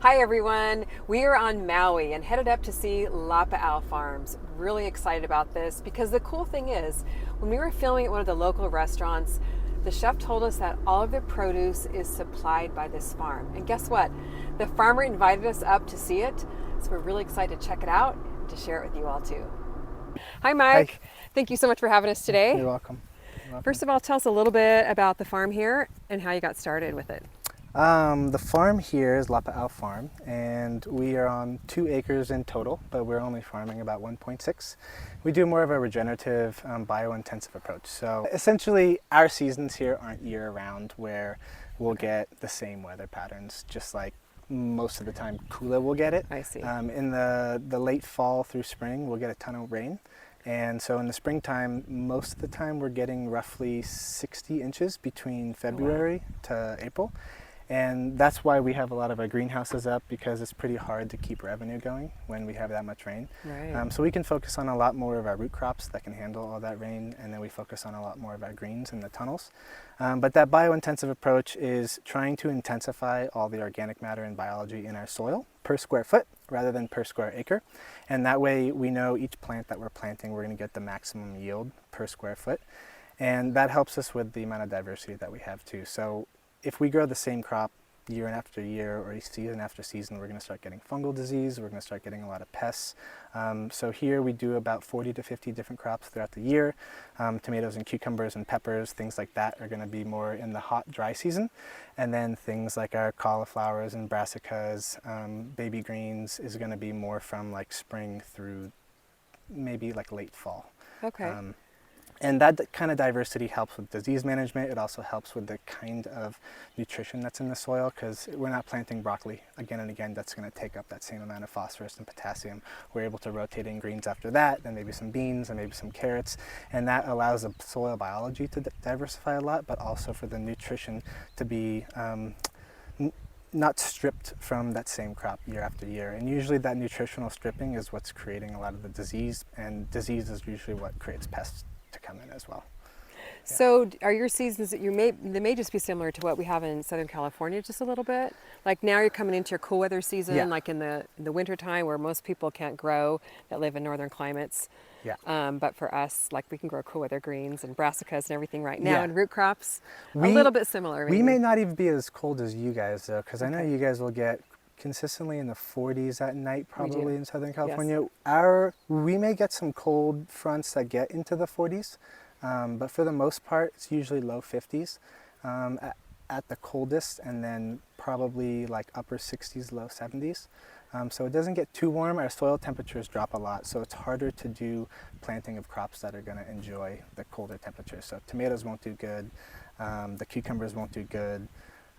Hi everyone, we are on Maui and headed up to see Lapa'au Farms. Really excited about this because the cool thing is, when we were filming at one of the local restaurants, the chef told us that all of their produce is supplied by this farm. And guess what? The farmer invited us up to see it, so we're really excited to check it out and to share it with you all too. Hi Hi, Mike, thank you so much for having us today. you're welcome. You're welcome. First of all, tell us a little bit about the farm here and how you got started with it. The farm here is Lapa'au Farm, and we are on 2 acres in total, but we're only farming about 1.6. We do more of a regenerative, bio-intensive approach. So essentially, our seasons here aren't year-round, where we'll get the same weather patterns, just like most of the time Kula will get it. I see. In the late fall through spring, we'll get a ton of rain. And so in the springtime, most of the time we're getting roughly 60 inches between February to April. And that's why we have a lot of our greenhouses up, because it's pretty hard to keep revenue going when we have that much rain. Right. So we can focus on a lot more of our root crops that can handle all that rain, and then we focus on a lot more of our greens in the tunnels. But that bio-intensive approach is trying to intensify all the organic matter and biology in our soil per square foot rather than per square acre. And that way we know each plant that we're planting, we're going to get the maximum yield per square foot. And that helps us with the amount of diversity that we have too. So if we grow the same crop year after year or season after season, we're going to start getting fungal disease, we're going to start getting a lot of pests. So here we do about 40 to 50 different crops throughout the year. Tomatoes and cucumbers and peppers, things like that are going to be more in the hot, dry season. And then things like our cauliflowers and brassicas, baby greens is going to be more from like spring through maybe like late fall. Okay. And that kind of diversity helps with disease management. It also helps with the kind of nutrition that's in the soil, because we're not planting broccoli again and again. That's going to take up that same amount of phosphorus and potassium. We're able to rotate in greens after that, then maybe some beans and maybe some carrots. And that allows the soil biology to diversify a lot, but also for the nutrition to be not stripped from that same crop year after year. And usually that nutritional stripping is what's creating a lot of the disease, and disease is usually what creates pests to come in as well. So are your seasons that they may just be similar to what we have in Southern California just a little bit? Like now you're coming into your cool weather season, Yeah. like in the winter time where most people can't grow that live in northern climates. Yeah. But for us, like we can grow cool weather greens and brassicas and everything right now, Yeah. and root crops, a We- little bit similar. We Maybe. may not even be as cold as you guys though, because I know Okay. you guys will get consistently in the 40s at night, We do. probably in Southern Yes. California. We may get some cold fronts that get into the 40s, but for the most part, it's usually low 50s at the coldest, and then probably like upper 60s, low 70s. So it doesn't get too warm. Our soil temperatures drop a lot, so it's harder to do planting of crops that are going to enjoy the colder temperatures. So tomatoes won't do good, the cucumbers won't do good,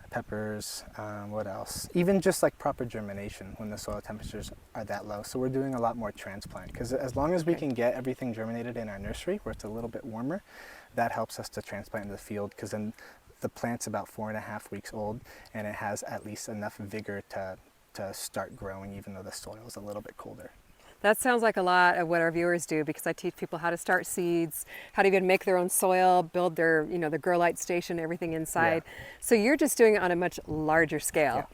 peppers, what else? Even just like proper germination when the soil temperatures are that low. So we're doing a lot more transplant, because as long as we can get everything germinated in our nursery where it's a little bit warmer, that helps us to transplant in the field, because then the plant's about 4.5 weeks old and it has at least enough vigor to start growing, even though the soil is a little bit colder. That sounds like a lot of what our viewers do, because I teach people how to start seeds, how to even make their own soil, build their, the grow light station, everything inside. Yeah. So you're just doing it on a much larger scale. Yeah.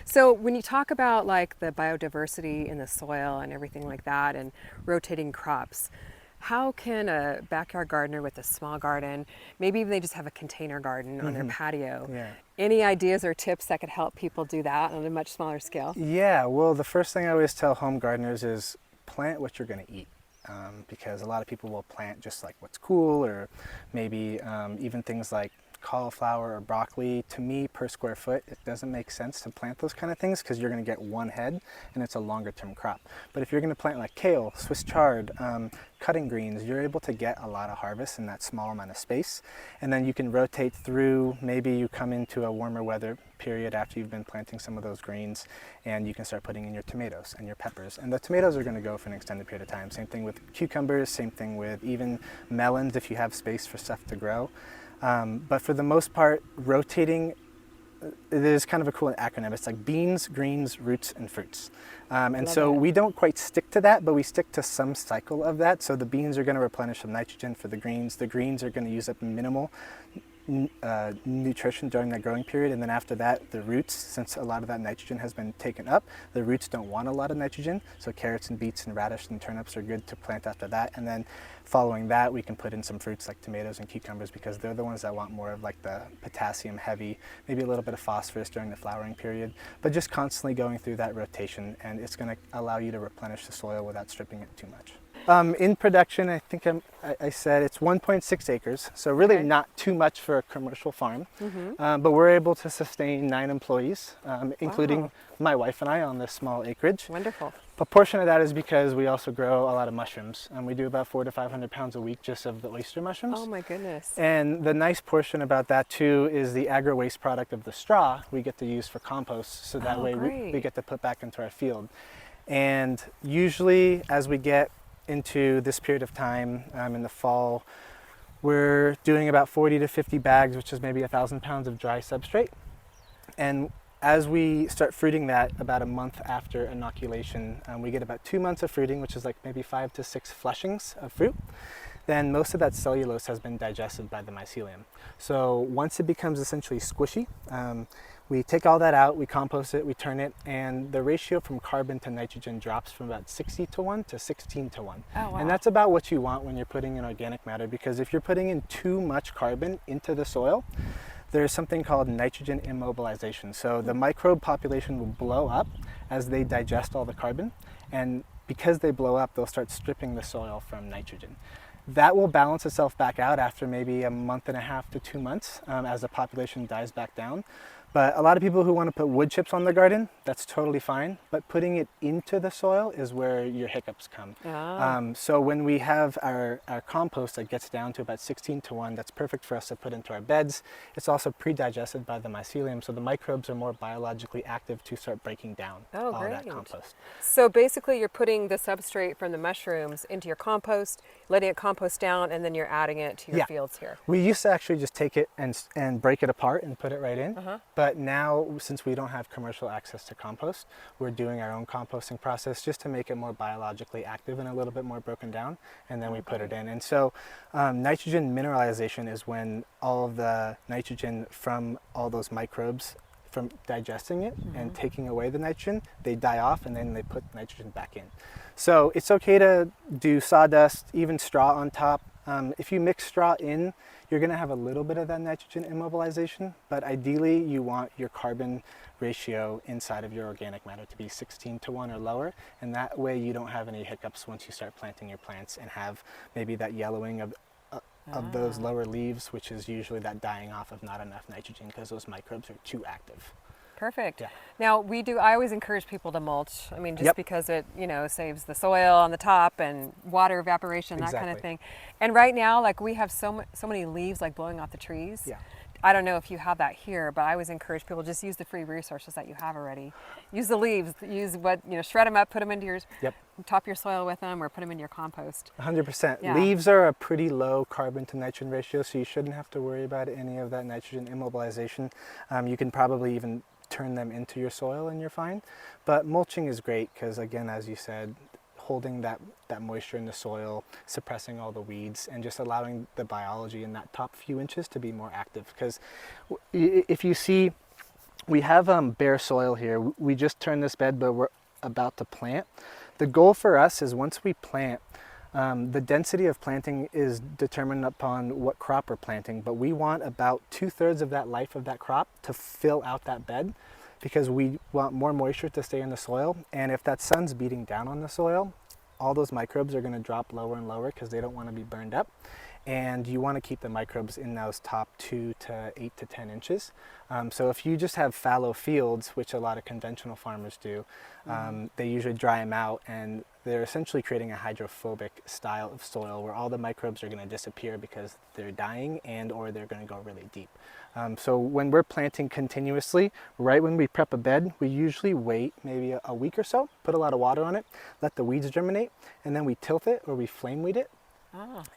So when you talk about like the biodiversity in the soil and everything like that and rotating crops, how can a backyard gardener with a small garden, maybe even they just have a container garden on their patio, Yeah. any ideas or tips that could help people do that on a much smaller scale? Yeah, well, the first thing I always tell home gardeners is plant what you're going to eat, because a lot of people will plant just like what's cool, or maybe even things like cauliflower or broccoli. To me, per square foot, it doesn't make sense to plant those kind of things, because you're going to get one head and it's a longer term crop. But if you're going to plant like kale, Swiss chard, cutting greens, you're able to get a lot of harvest in that small amount of space. And then you can rotate through. Maybe you come into a warmer weather period after you've been planting some of those greens, and you can start putting in your tomatoes and your peppers. And the tomatoes are going to go for an extended period of time. Same thing with cucumbers, same thing with even melons if you have space for stuff to grow. But for the most part, rotating, there's kind of a cool acronym. It's like beans, greens, roots, and fruits. And so that. we don't quite stick to that, but we stick to some cycle of that. So the beans are going to replenish some nitrogen for the greens. The greens are going to use up minimal nutrition during that growing period, and then after that, the roots, since a lot of that nitrogen has been taken up, the roots don't want a lot of nitrogen, so carrots and beets and radish and turnips are good to plant after that. And then following that, we can put in some fruits like tomatoes and cucumbers, because they're the ones that want more of like the potassium heavy, maybe a little bit of phosphorus during the flowering period, but just constantly going through that rotation, and it's going to allow you to replenish the soil without stripping it too much. In production, I think I said it's 1.6 acres, so really Okay. not too much for a commercial farm, but we're able to sustain 9 employees, including Wow. my wife and I on this small acreage. Wonderful. A portion of that is because we also grow a lot of mushrooms. We do about 400 to 500 pounds a week just of the oyster mushrooms. Oh my goodness. And the nice portion about that too is the agro waste product of the straw we get to use for compost, so that Oh, way we great. get to put back into our field. And usually as we get into this period of time in the fall, we're doing about 40 to 50 bags, which is maybe 1,000 pounds of dry substrate. And as we start fruiting that about a month after inoculation, we get about 2 months of fruiting, which is like maybe 5 to 6 flushings of fruit. Then most of that cellulose has been digested by the mycelium. So once it becomes essentially squishy, we take all that out, we compost it, we turn it, and the ratio from carbon to nitrogen drops from about 60 to 1 to 16 to 1. Oh, wow. And that's about what you want when you're putting in organic matter, because if you're putting in too much carbon into the soil, there's something called nitrogen immobilization. So the microbe population will blow up as they digest all the carbon, and because they blow up, they'll start stripping the soil from nitrogen. That will balance itself back out after maybe a month and a half to 2 months as the population dies back down. But a lot of people who want to put wood chips on their garden, that's totally fine. But putting it into the soil is where your hiccups come. Ah. So when we have our compost that gets down to about 16 to 1, that's perfect for us to put into our beds. It's also pre-digested by the mycelium, so the microbes are more biologically active to start breaking down Oh, all that great. compost. So basically, you're putting the substrate from the mushrooms into your compost, letting it compost down, and then you're adding it to your Yeah. fields here. We used to actually just take it and break it apart and put it right in. But now, since we don't have commercial access to compost, we're doing our own composting process just to make it more biologically active and a little bit more broken down, and then we put it in. And so nitrogen mineralization is when all of the nitrogen from all those microbes, from digesting it and taking away the nitrogen, they die off and then they put nitrogen back in. So it's okay to do sawdust, even straw on top. If you mix straw in, you're going to have a little bit of that nitrogen immobilization, but ideally you want your carbon ratio inside of your organic matter to be 16 to 1 or lower, and that way you don't have any hiccups once you start planting your plants and have maybe that yellowing of those lower leaves, which is usually that dying off of not enough nitrogen because those microbes are too active. Perfect. Yeah. Now I always encourage people to mulch. I mean, just Yep. because it, saves the soil on the top and water evaporation, that kind of Exactly. thing. And right now, like we have so many leaves like blowing off the trees. Yeah. I don't know if you have that here, but I always encourage people just use the free resources that you have already. Use the leaves, use shred them up, put them into your, Yep. top your soil with them, or put them in your compost. 100%. Yeah. Leaves are a pretty low carbon to nitrogen ratio, so you shouldn't have to worry about any of that nitrogen immobilization. You can probably even turn them into your soil and you're fine. But mulching is great because, again, as you said, holding that moisture in the soil, suppressing all the weeds, and just allowing the biology in that top few inches to be more active. Because if you see, we have bare soil here. We just turned this bed, but we're about to plant. The goal for us is once we plant, the density of planting is determined upon what crop we're planting, but we want about 2/3 of that life of that crop to fill out that bed, because we want more moisture to stay in the soil. And if that sun's beating down on the soil, all those microbes are going to drop lower and lower because they don't want to be burned up. And you want to keep the microbes in those top 2 to 8 to 10 inches. So if you just have fallow fields, which a lot of conventional farmers do, they usually dry them out, and they're essentially creating a hydrophobic style of soil where all the microbes are going to disappear because they're dying or they're going to go really deep. So when we're planting continuously, right when we prep a bed, we usually wait maybe a week or so, put a lot of water on it, let the weeds germinate, and then we tilt it or we flame weed it.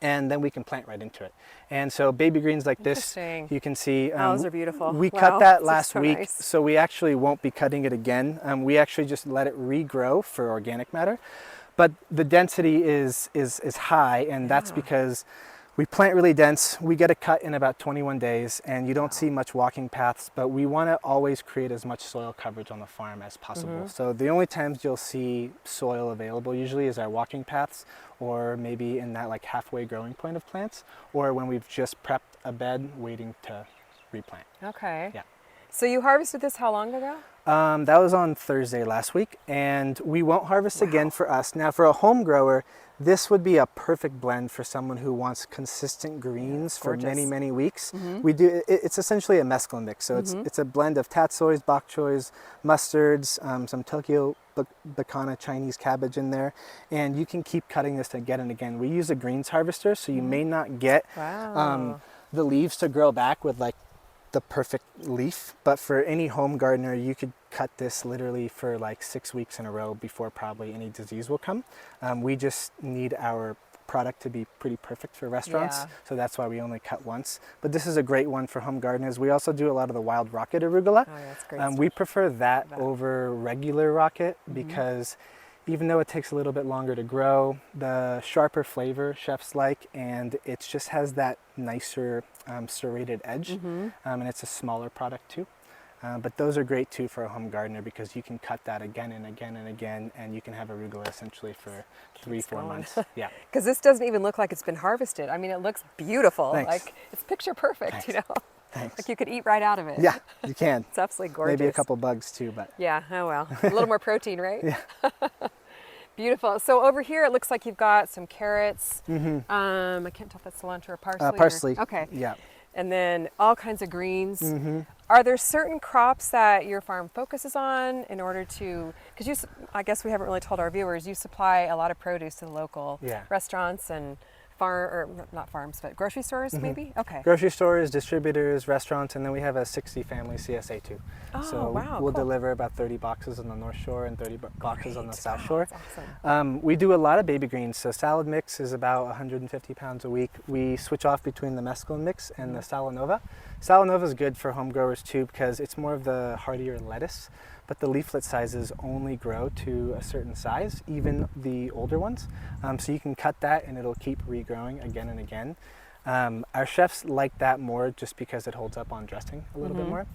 And then we can plant right into it. And so baby greens like this, Interesting. you can see. Those are beautiful. We Wow, cut that this is last so week, nice. so we actually won't be cutting it again. We actually just let it regrow for organic matter. But the density is high, and that's Yeah. because We plant really dense. We get a cut in about 21 days, and you don't see much walking paths, but we want to always create as much soil coverage on the farm as possible. So the only times you'll see soil available usually is our walking paths, or maybe in that like halfway growing point of plants, or when we've just prepped a bed waiting to replant. Okay. Yeah. So you harvested this how long ago? That was on Thursday last week, and we won't harvest again for us. Now, for a home grower, this would be a perfect blend for someone who wants consistent greens for many, many weeks. We do. It's essentially a mesclun mix, so it's a blend of tatsoys, bok choys, mustards, some Tokyo Bacana Chinese cabbage in there, and you can keep cutting this again and again. We use a greens harvester, so you may not get the leaves to grow back with like the perfect leaf, but for any home gardener, you could cut this literally for like 6 weeks in a row before probably any disease will come. We just need our product to be pretty perfect for restaurants, so that's why we only cut once. But this is a great one for home gardeners. We also do a lot of the wild rocket arugula. That's great We prefer that over regular rocket because even though it takes a little bit longer to grow, the sharper flavor chefs like, and it just has that nicer serrated edge, and it's a smaller product too. But those are great too for a home gardener because you can cut that again and again and again, and you can have arugula essentially for 3-4 months. Yeah. Because this doesn't even look like it's been harvested. I mean, it looks beautiful. Thanks. Like it's picture perfect, Thanks. you know? Thanks. Like you could eat right out of it. Yeah, you can. It's absolutely gorgeous. Maybe a couple bugs too, but Yeah, oh well. A little more protein, right? Yeah. Beautiful. So over here, it looks like you've got some carrots. I can't tell if that's cilantro or parsley. parsley. Okay. Yeah. And then all kinds of greens. Are there certain crops that your farm focuses on in order to, because I guess we haven't really told our viewers, you supply a lot of produce to the local restaurants and not farms, but grocery stores maybe? Okay. Grocery stores, distributors, restaurants, and then we have a 60 family CSA too. Oh, so wow, we'll cool. deliver about 30 boxes on the North Shore and 30 boxes on the South Wow, Shore. that's awesome. We do a lot of baby greens. So salad mix is about 150 pounds a week. We switch off between the mesclun mix and the Salanova. Salanova is good for home growers too because it's more of the hardier lettuce, but the leaflet sizes only grow to a certain size, even the older ones. So you can cut that and it'll keep regrowing again and again. Our chefs like that more just because it holds up on dressing a little bit more.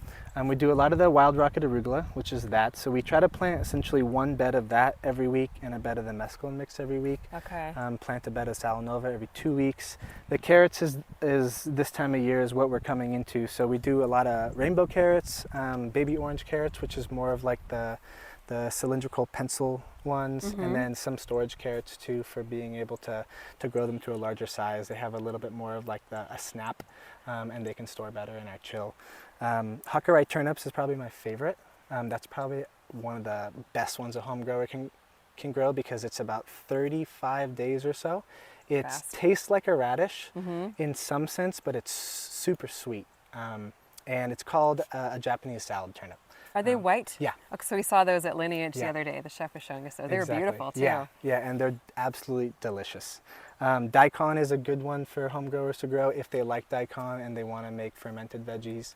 We do a lot of the wild rocket arugula, which is that. So we try to plant essentially one bed of that every week and a bed of the mesclun mix every week. Okay. Plant a bed of Salanova every 2 weeks. The carrots is this time of year is what we're coming into. So we do a lot of rainbow carrots, baby orange carrots, which is more of like the cylindrical pencil ones, and then some storage carrots too for being able to grow them to a larger size. They have a little bit more of like a snap, and they can store better in our chill. Hockerite turnips is probably my favorite. That's probably one of the best ones a home grower can grow because it's about 35 days or so. It tastes like a radish in some sense, but it's super sweet. And it's called a Japanese salad turnip. Are they white? Yeah. Okay, so we saw those at Lineage the other day. The chef was showing us those. They were beautiful too. Yeah, and they're absolutely delicious. Daikon is a good one for home growers to grow if they like daikon and they want to make fermented veggies.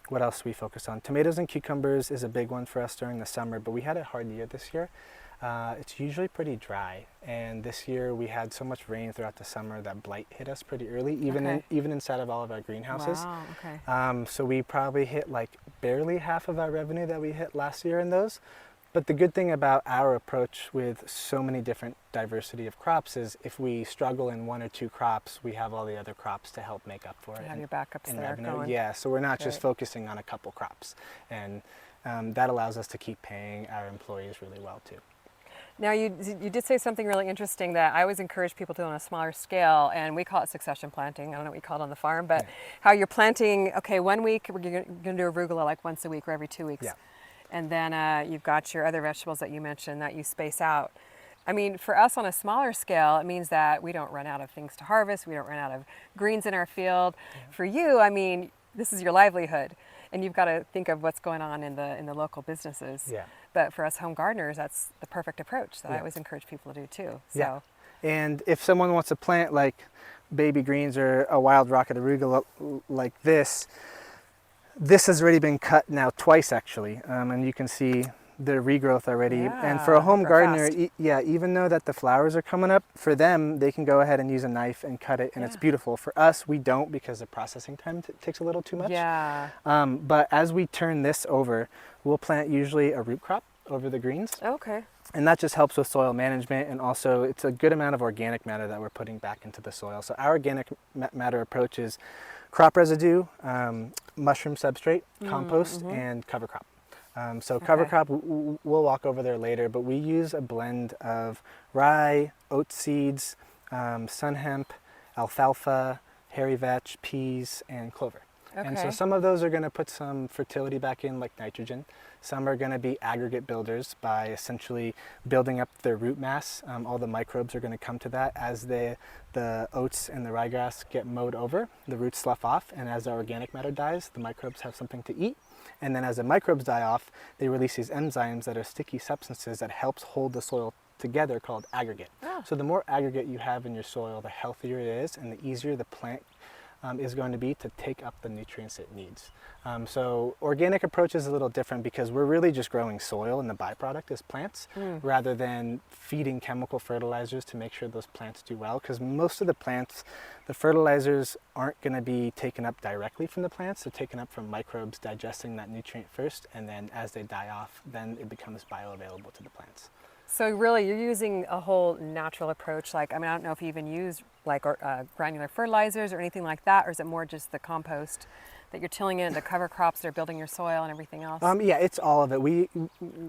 What else do we focus on? Tomatoes and cucumbers is a big one for us during the summer, but we had a hard year this year. It's usually pretty dry, and this year we had so much rain throughout the summer that blight hit us pretty early, even inside of all of our greenhouses. Wow, okay. So we probably hit like barely half of our revenue that we hit last year in those. But the good thing about our approach with so many different diversity of crops is if we struggle in one or two crops, we have all the other crops to help make up for it. You have your backups in there revenue. going. Yeah, so we're not just focusing on a couple crops, and that allows us to keep paying our employees really well too. Now you did say something really interesting that I always encourage people to do on a smaller scale, and we call it succession planting. I don't know what you call it on the farm, but how you're planting, okay, 1 week we're going to do arugula like once a week or every 2 weeks. Yeah. And then you've got your other vegetables that you mentioned that you space out. I mean, for us on a smaller scale, it means that we don't run out of things to harvest. We don't run out of greens in our field. Yeah. For you, I mean, this is your livelihood, and you've got to think of what's going on in the local businesses. Yeah. But for us home gardeners, that's the perfect approach that I always encourage people to do too. So. Yeah. And if someone wants to plant like baby greens or a wild rocket arugula like this has already been cut now twice actually. And you can see their regrowth already. And for a Yeah, home grow gardener, fast. yeah, even though that the flowers are coming up, for them, they can go ahead and use a knife and cut it, and it's Yeah. beautiful. For us, we don't because the processing time takes a little too much. Yeah. But as we turn this over, we'll plant usually a root crop over the greens. Okay. And that just helps with soil management, and also it's a good amount of organic matter that we're putting back into the soil. So our organic matter approach is crop residue, mushroom substrate, compost, and cover crop. So cover Okay. crop, we'll walk over there later, but we use a blend of rye, oat seeds, sun hemp, alfalfa, hairy vetch, peas, and clover. And so Okay. some of those are going to put some fertility back in, like nitrogen. Some are going to be aggregate builders by essentially building up their root mass. All the microbes are going to come to that as the oats and the ryegrass get mowed over. The roots slough off, and as the organic matter dies, the microbes have something to eat. And then as the microbes die off, they release these enzymes that are sticky substances that helps hold the soil together, called aggregate. Oh. So the more aggregate you have in your soil, the healthier it is, and the easier the plant is going to be to take up the nutrients it needs. So organic approach is a little different because we're really just growing soil, and the byproduct is plants, rather than feeding chemical fertilizers to make sure those plants do well. Because most of the plants, the fertilizers aren't going to be taken up directly from the plants. They're taken up from microbes digesting that nutrient first, and then as they die off, then it becomes bioavailable to the plants. So really, you're using a whole natural approach. Like, I mean, I don't know if you even use like granular fertilizers or anything like that, or is it more just the compost that you're tilling in, the cover crops that are building your soil and everything else? Yeah, it's all of it. We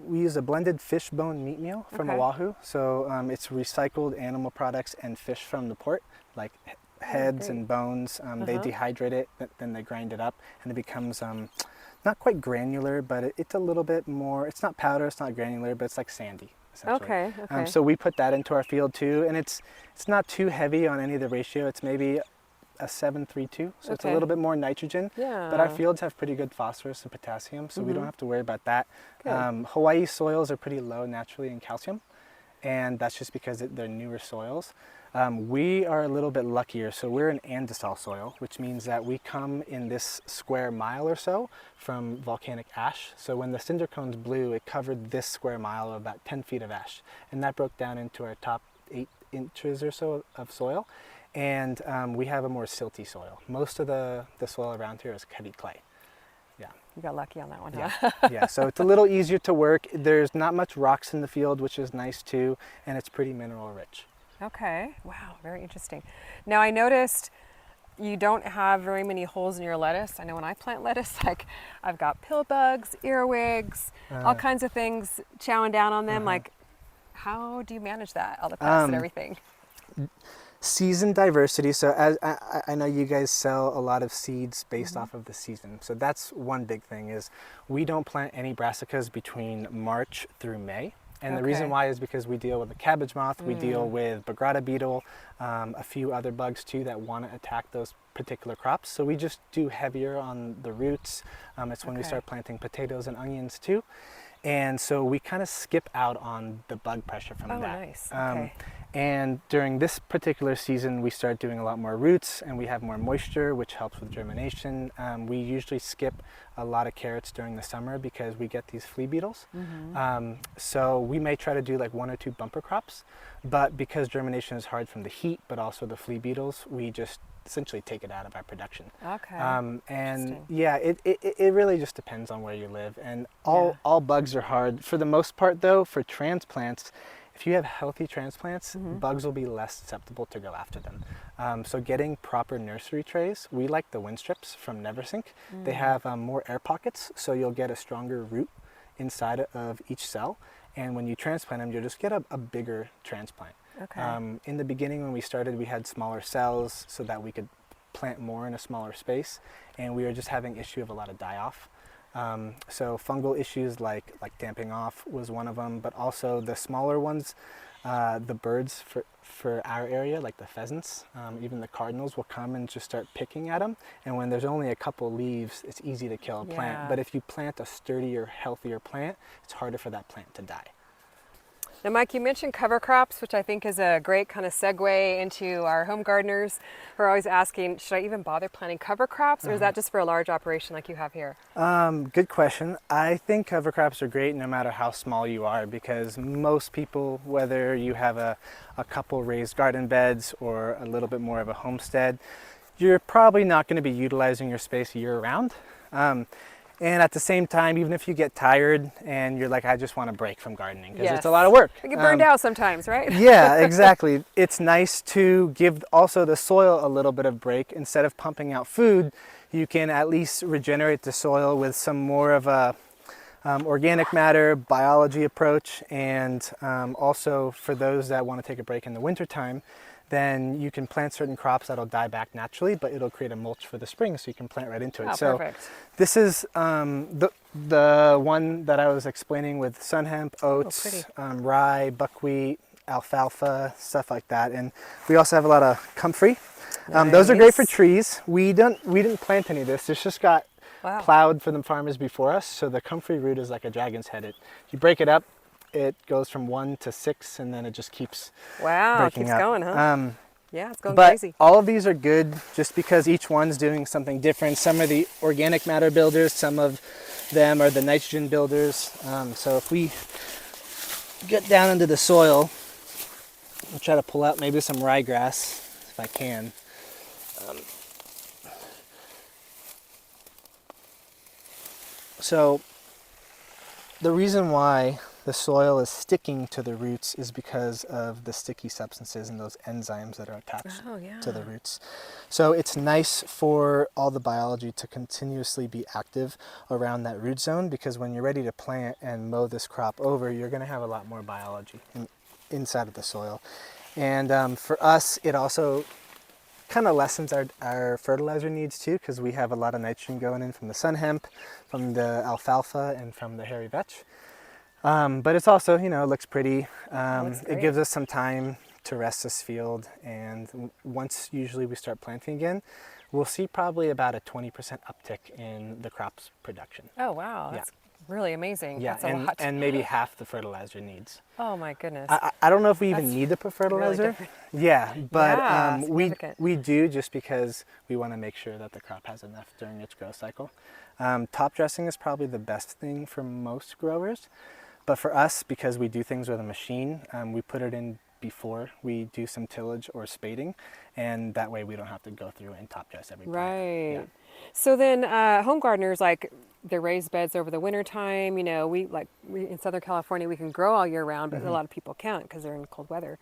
use a blended fish bone meat meal from Okay. Oahu. So it's recycled animal products and fish from the port, like heads great. and bones. They dehydrate it, then they grind it up, and it becomes not quite granular, but it's a little bit more. It's not powder, it's not granular, but it's like sandy. Okay, okay. So we put that into our field too, and it's not too heavy on any of the ratio. It's maybe a 7-3-2, so it's a Okay. little bit more nitrogen. Yeah. But our fields have pretty good phosphorus and potassium, so we don't have to worry about that. Good. Hawaii soils are pretty low naturally in calcium, and that's just because they're newer soils. We are a little bit luckier, so we're an andesite soil, which means that we come in this square mile or so from volcanic ash. So when the cinder cones blew, it covered this square mile of about 10 feet of ash, and that broke down into our top 8 inches or so of soil. And we have a more silty soil. Most of the soil around here is heavy clay. Yeah. You got lucky on that one, Yeah, huh? yeah. So it's a little easier to work. There's not much rocks in the field, which is nice too, and it's pretty mineral rich. Okay. Wow. Very interesting. Now I noticed you don't have very many holes in your lettuce. I know when I plant lettuce, like I've got pill bugs, earwigs, all kinds of things chowing down on them. Like, how do you manage that? All the pests and everything. Season diversity. So as I know you guys sell a lot of seeds based off of the season. So that's one big thing is we don't plant any brassicas between March through May. And the reason Okay. why is because we deal with the cabbage moth, we deal with Bagrata beetle, a few other bugs too that want to attack those particular crops. So we just do heavier on the roots. It's when we Okay. start planting potatoes and onions too. And so we kind of skip out on the bug pressure from Oh, that. nice. Okay. And during this particular season, we start doing a lot more roots, and we have more moisture, which helps with germination. We usually skip a lot of carrots during the summer because we get these flea beetles. So we may try to do like 1 or 2 bumper crops, but because germination is hard from the heat, but also the flea beetles, we just essentially take it out of our production. Okay. And Interesting. yeah, it really just depends on where you live, and all bugs are hard. For the most part though, for transplants, if you have healthy transplants, bugs will be less susceptible to go after them. So getting proper nursery trays, we like the wind strips from Neversink. They have more air pockets, so you'll get a stronger root inside of each cell. And when you transplant them, you'll just get a bigger transplant. Okay. In the beginning when we started, we had smaller cells so that we could plant more in a smaller space, and we were just having issue of a lot of die-off. So fungal issues like damping off was one of them, but also the smaller ones, the birds for our area, like the pheasants, even the cardinals will come and just start picking at them. And when there's only a couple leaves, it's easy to kill a plant. Yeah. But if you plant a sturdier, healthier plant, it's harder for that plant to die. Now, Mike, you mentioned cover crops, which I think is a great kind of segue into our home gardeners who are always asking, should I even bother planting cover crops, or is that just for a large operation like you have here? Good question. I think cover crops are great no matter how small you are, because most people, whether you have a couple raised garden beds or a little bit more of a homestead, you're probably not going to be utilizing your space year round. And at the same time, even if you get tired and you're like, I just want to break from gardening because it's a lot of work. You get burned out sometimes, right? Yeah, exactly. It's nice to give also the soil a little bit of break. Instead of pumping out food, you can at least regenerate the soil with some more of a organic matter, biology approach. And also for those that want to take a break in the wintertime, then you can plant certain crops that'll die back naturally, but it'll create a mulch for the spring, so you can plant right into it. Oh, so perfect. this is the one that I was explaining with sun hemp, oats, rye, buckwheat, alfalfa, stuff like that. And we also have a lot of comfrey. Those are great for trees. We didn't plant any of this. This just got plowed for the farmers before us. So the comfrey root is like a dragon's head. You break it up, it goes from 1 to 6, and then it just keeps breaking up. Going, huh? Yeah, it's going but crazy. All of these are good just because each one's doing something different. Some are the organic matter builders, some of them are the nitrogen builders. So if we get down into the soil, I'll try to pull out maybe some ryegrass if I can. So the reason why the soil is sticking to the roots is because of the sticky substances and those enzymes that are attached to the roots. So it's nice for all the biology to continuously be active around that root zone, because when you're ready to plant and mow this crop over, you're going to have a lot more biology inside of the soil. And for us, it also kind of lessens our fertilizer needs too, because we have a lot of nitrogen going in from the sun hemp, from the alfalfa, and from the hairy vetch. But it's also, it looks pretty. It gives us some time to rest this field, and once usually we start planting again, we'll see probably about a 20% uptick in the crop's production. Oh wow, that's really amazing. Yeah, that's a lot. And maybe half the fertilizer needs. Oh my goodness. I don't know if we even need the fertilizer. Really but we do, just because we want to make sure that the crop has enough during its growth cycle. Top dressing is probably the best thing for most growers. But for us, because we do things with a machine, we put it in before we do some tillage or spading, and that way we don't have to go through and top dress every plant. Right. Yeah. So then home gardeners, like their raised beds over the winter time, we in Southern California, we can grow all year round, but a lot of people can't because they're in cold weather.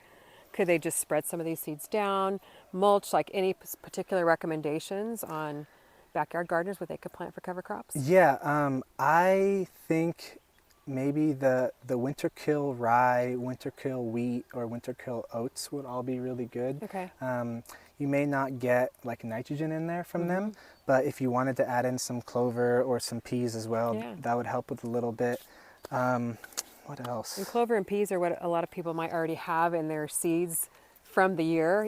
Could they just spread some of these seeds down, mulch, like any particular recommendations on backyard gardeners what they could plant for cover crops? Yeah, I think maybe the winter kill rye, winter kill wheat, or winter kill oats would all be really good. Okay. You may not get like nitrogen in there from them, but if you wanted to add in some clover or some peas as well, that would help with a little bit. What else? And clover and peas are what a lot of people might already have in their seeds from the year,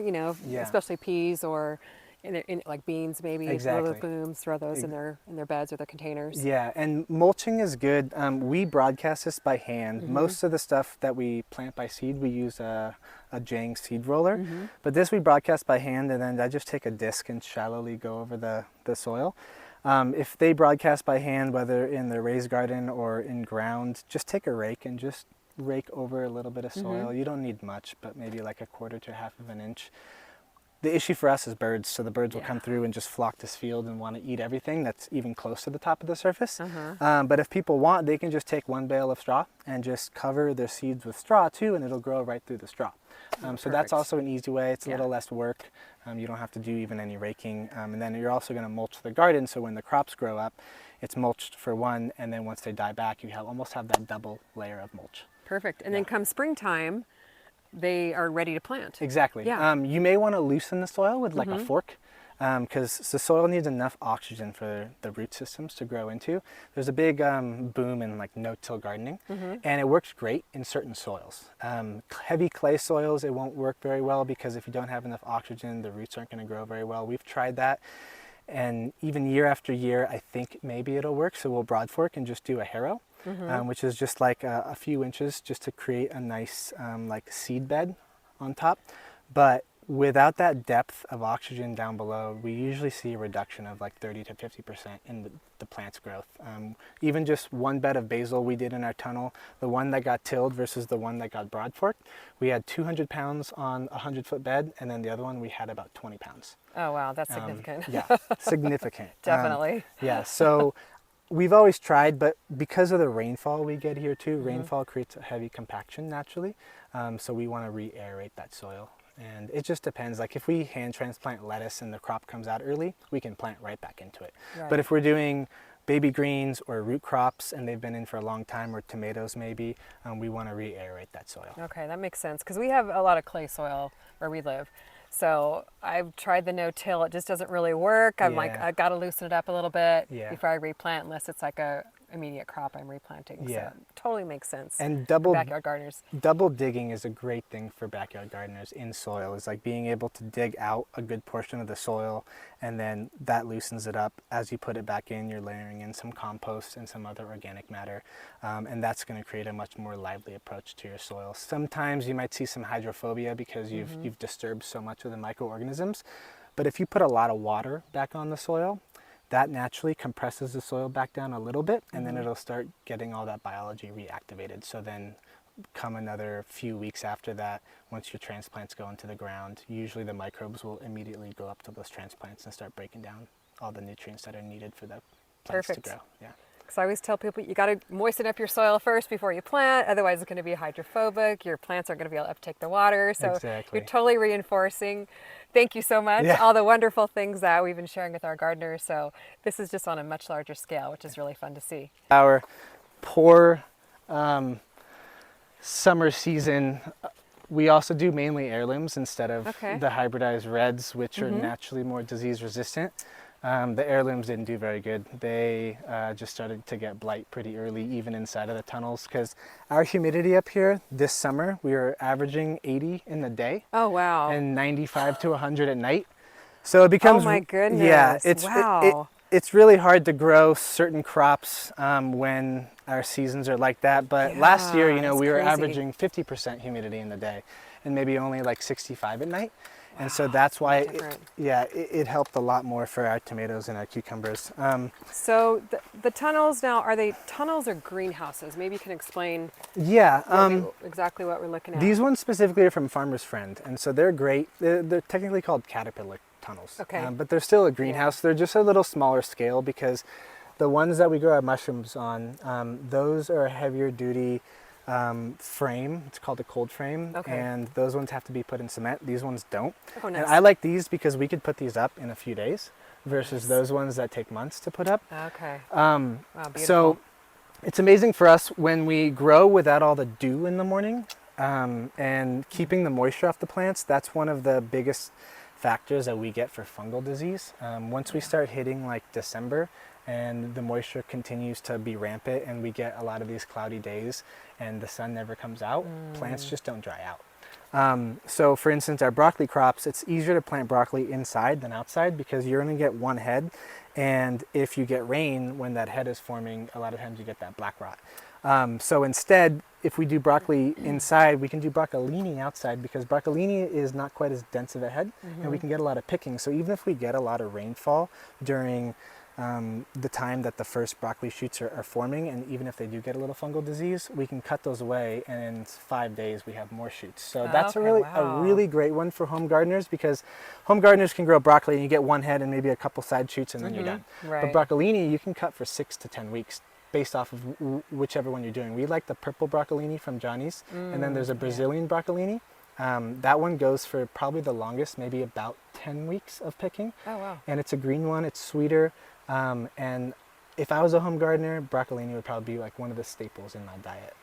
especially peas or in like beans, maybe. Exactly. Little booms, throw those in their beds or their containers. Yeah, and mulching is good. We broadcast this by hand. Most of the stuff that we plant by seed, we use a Jang seed roller. But this we broadcast by hand, and then I just take a disc and shallowly go over the soil. If they broadcast by hand, whether in the raised garden or in ground, just take a rake and just rake over a little bit of soil. You don't need much, but maybe like a quarter to half of an inch. The issue for us is birds, so the birds will come through and just flock this field and want to eat everything that's even close to the top of the surface. But if people want, they can just take one bale of straw and just cover their seeds with straw too, and it'll grow right through the straw. So that's also an easy way. It's a little less work. You don't have to do even any raking. And then you're also going to mulch the garden, so when the crops grow up, it's mulched for one, and then once they die back, you almost have that double layer of mulch. Perfect. And then come springtime, they are ready to plant. Exactly. Yeah. You may want to loosen the soil with like a fork, because the soil needs enough oxygen for the root systems to grow into. There's a big boom in like no-till gardening, and it works great in certain soils. Heavy clay soils, it won't work very well, because if you don't have enough oxygen, the roots aren't going to grow very well. We've tried that, and even year after year, I think maybe it'll work, so we'll broad fork and just do a harrow. which is just like a few inches just to create a nice like seed bed on top. But without that depth of oxygen down below, we usually see a reduction of like 30 to 50% in the plant's growth. Even just one bed of basil we did in our tunnel, the one that got tilled versus the one that got broad forked, we had 200 pounds on a 100-foot bed, and then the other one we had about 20 pounds. Oh, wow, that's significant. Yeah, significant. Definitely. Yeah, so we've always tried, but because of the rainfall we get here too, rainfall creates a heavy compaction naturally, so we want to re-aerate that soil. And it just depends. Like if we hand transplant lettuce and the crop comes out early, we can plant right back into it. Right. But if we're doing baby greens or root crops and they've been in for a long time, or tomatoes maybe, we want to re-aerate that soil. Okay, that makes sense because we have a lot of clay soil where we live. So I've tried the no-till. It just doesn't really work. I'm like, Yeah. I've got to loosen it up a little bit Yeah. before I replant, unless it's like a immediate crop I'm replanting. Yeah. So it totally makes sense. And for backyard gardeners. double digging is a great thing for backyard gardeners in soil. It's like being able to dig out a good portion of the soil, and then that loosens it up. As you put it back in, you're layering in some compost and some other organic matter, and that's going to create a much more lively approach to your soil. Sometimes you might see some hydrophobia because you've disturbed so much of the microorganisms, but if you put a lot of water back on the soil, that naturally compresses the soil back down a little bit, and then it'll start getting all that biology reactivated. So then come another few weeks after that, once your transplants go into the ground, usually the microbes will immediately go up to those transplants and start breaking down all the nutrients that are needed for the plants Perfect. to grow. Yeah. Because I always tell people you got to moisten up your soil first before you plant. Otherwise, it's going to be hydrophobic. Your plants aren't going to be able to uptake the water. So Exactly. you're totally reinforcing. Thank you so much. Yeah. All the wonderful things that we've been sharing with our gardeners. So this is just on a much larger scale, which is really fun to see. Our poor summer season, we also do mainly heirlooms instead of Okay. the hybridized reds, which are naturally more disease resistant. The heirlooms didn't do very good. They just started to get blight pretty early, even inside of the tunnels, because our humidity up here this summer, we were averaging 80 in the day Oh, wow. and 95 to 100 at night. So it becomes, Oh, my goodness. yeah, Wow. it's really hard to grow certain crops when our seasons are like that. But last year, Yeah, we were it's crazy. averaging 50% humidity in the day and maybe only like 65 at night. And so that's why, different. it helped a lot more for our tomatoes and our cucumbers. So the tunnels now, are they tunnels or greenhouses? Maybe you can explain exactly what we're looking at. These ones specifically are from Farmer's Friend, and so they're great. They're technically called caterpillar tunnels, Okay. But they're still a greenhouse. They're just a little smaller scale because the ones that we grow our mushrooms on, those are a heavier duty frame. It's called a cold frame, Okay. and those ones have to be put in cement. These ones don't. Oh, nice. And I like these because we could put these up in a few days versus Nice. those ones that take months to put up. Okay. Wow, beautiful. So it's amazing for us when we grow without all the dew in the morning, and keeping the moisture off the plants. That's one of the biggest factors that we get for fungal disease. Once we start hitting like December and the moisture continues to be rampant and we get a lot of these cloudy days and the sun never comes out, plants just don't dry out. So for instance, our broccoli crops, it's easier to plant broccoli inside than outside because you're going to get one head. And if you get rain when that head is forming, a lot of times you get that black rot. So instead, if we do broccoli inside, we can do broccolini outside because broccolini is not quite as dense of a head and we can get a lot of picking. So even if we get a lot of rainfall during the time that the first broccoli shoots are forming, and even if they do get a little fungal disease, we can cut those away, and in 5 days we have more shoots. So that's Okay, a wow. really great one for home gardeners because home gardeners can grow broccoli and you get one head and maybe a couple side shoots and then you're done. Right. But broccolini you can cut for 6 to 10 weeks based off of whichever one you're doing. We like the purple broccolini from Johnny's, and then there's a Brazilian broccolini. That one goes for probably the longest, maybe about 10 weeks of picking. Oh, wow. And it's a green one, it's sweeter. And if I was a home gardener, broccolini would probably be like one of the staples in my diet.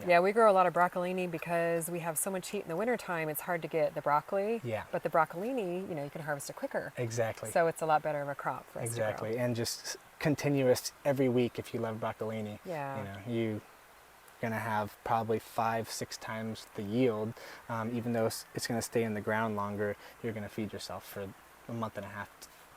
Yeah, we grow a lot of broccolini because we have so much heat in the wintertime, it's hard to get the broccoli. Yeah. But the broccolini, you can harvest it quicker. Exactly. So it's a lot better of a crop for us Exactly. to grow. And just continuous every week if you love broccolini. Yeah. You're going to have probably 5-6 times the yield. Even though it's going to stay in the ground longer, you're going to feed yourself for a month and a half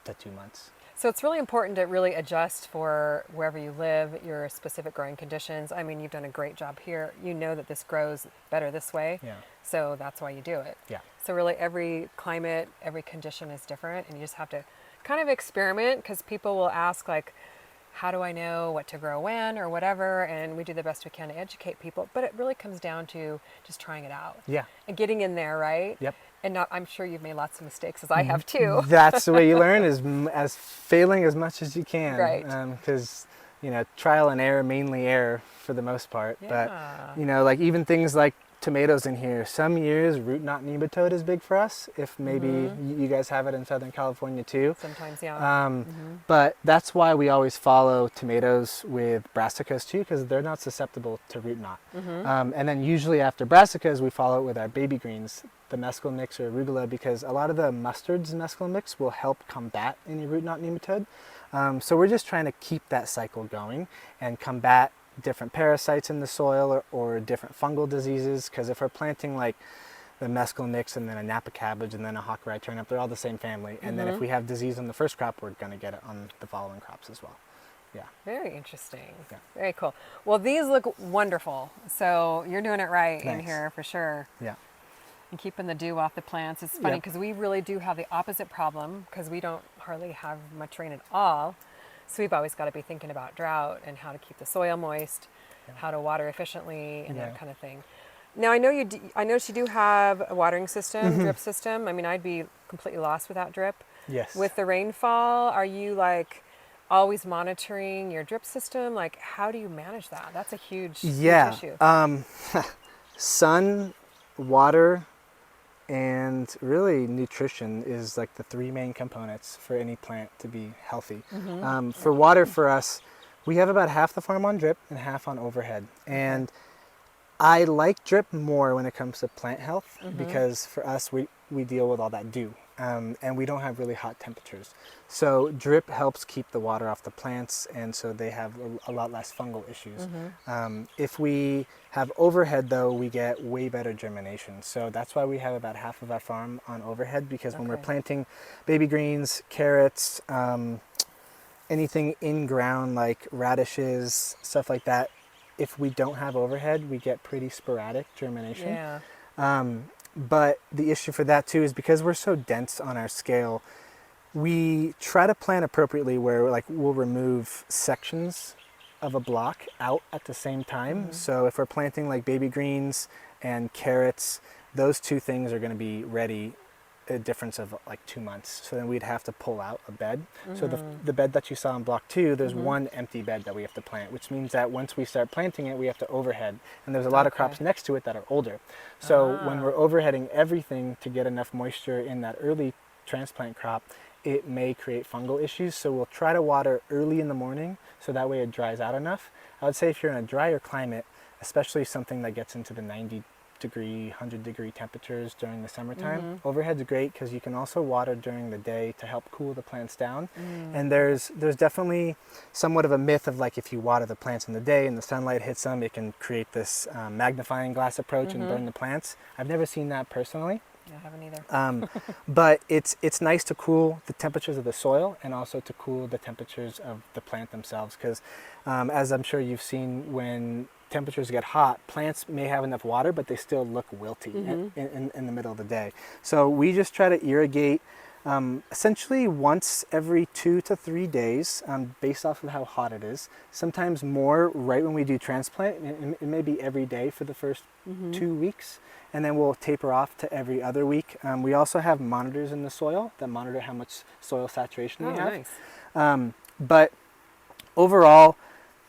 to 2 months. So it's really important to really adjust for wherever you live, your specific growing conditions. I mean, you've done a great job here. You know that this grows better this way. Yeah. So that's why you do it. Yeah. So really every climate, every condition is different, and you just have to kind of experiment, because people will ask like, how do I know what to grow when or whatever? And we do the best we can to educate people, but it really comes down to just trying it out. Yeah. And getting in there, right? Yep. And not, I'm sure you've made lots of mistakes, as I have too. That's the way you learn, is as failing as much as you can. Right. Because, trial and error, mainly error for the most part. Yeah. But, like even things like tomatoes in here, some years root knot nematode is big for us. If maybe you guys have it in Southern California too. Sometimes, yeah. But that's why we always follow tomatoes with brassicas too, because they're not susceptible to root knot. And then usually after brassicas, we follow it with our baby greens, the mesclun mix or arugula, because a lot of the mustards in mesclun mix will help combat any root knot nematode. So we're just trying to keep that cycle going and combat different parasites in the soil or different fungal diseases, because if we're planting like the mesclun mix and then a Napa cabbage and then a Hawkeye turnip, they're all the same family. And then if we have disease on the first crop, we're going to get it on the following crops as well. Yeah. Very interesting. Yeah. Very cool. Well, these look wonderful. So you're doing it right in Thanks. here for sure. Yeah. And keeping the dew off the plants. It's funny Yep. because we really do have the opposite problem, because we don't hardly have much rain at all. So we've always got to be thinking about drought and how to keep the soil moist, how to water efficiently, and that kind of thing. Now I know I noticed you do have a watering system, drip system. I mean, I'd be completely lost without drip. Yes. With the rainfall, are you like always monitoring your drip system? Like, how do you manage that? That's a huge, huge issue. Sun, water, and really nutrition is like the three main components for any plant to be healthy. For water, for us, we have about half the farm on drip and half on overhead. And I like drip more when it comes to plant health, because for us, we deal with all that dew, and we don't have really hot temperatures. So drip helps keep the water off the plants, and so they have a lot less fungal issues. If we have overhead though, we get way better germination. So that's why we have about half of our farm on overhead, because when we're planting baby greens, carrots, anything in ground like radishes, stuff like that, if we don't have overhead, we get pretty sporadic germination. Yeah. But the issue for that too is because we're so dense on our scale, we try to plant appropriately where like we'll remove sections of a block out at the same time. So if we're planting like baby greens and carrots, those two things are going to be ready a difference of like 2 months. So then we'd have to pull out a bed. So the bed that you saw in block 2, there's one empty bed that we have to plant, which means that once we start planting it, we have to overhead. And there's a lot of crops next to it that are older. So when we're overheading everything to get enough moisture in that early transplant crop, it may create fungal issues. So we'll try to water early in the morning so that way it dries out enough. I would say if you're in a drier climate, especially something that gets into the 90-degree, 100-degree temperatures during the summertime, overhead's great because you can also water during the day to help cool the plants down. And there's definitely somewhat of a myth of like if you water the plants in the day and the sunlight hits them, it can create this magnifying glass approach and burn the plants. I've never seen that personally. I haven't either. But it's nice to cool the temperatures of the soil and also to cool the temperatures of the plant themselves, because as I'm sure you've seen, when temperatures get hot, plants may have enough water, but they still look wilty in the middle of the day. So we just try to irrigate essentially once every 2 to 3 days, based off of how hot it is. Sometimes more right when we do transplant. It may be every day for the first 2 weeks, and then we'll taper off to every other week. We also have monitors in the soil that monitor how much soil saturation we have. Nice. But overall,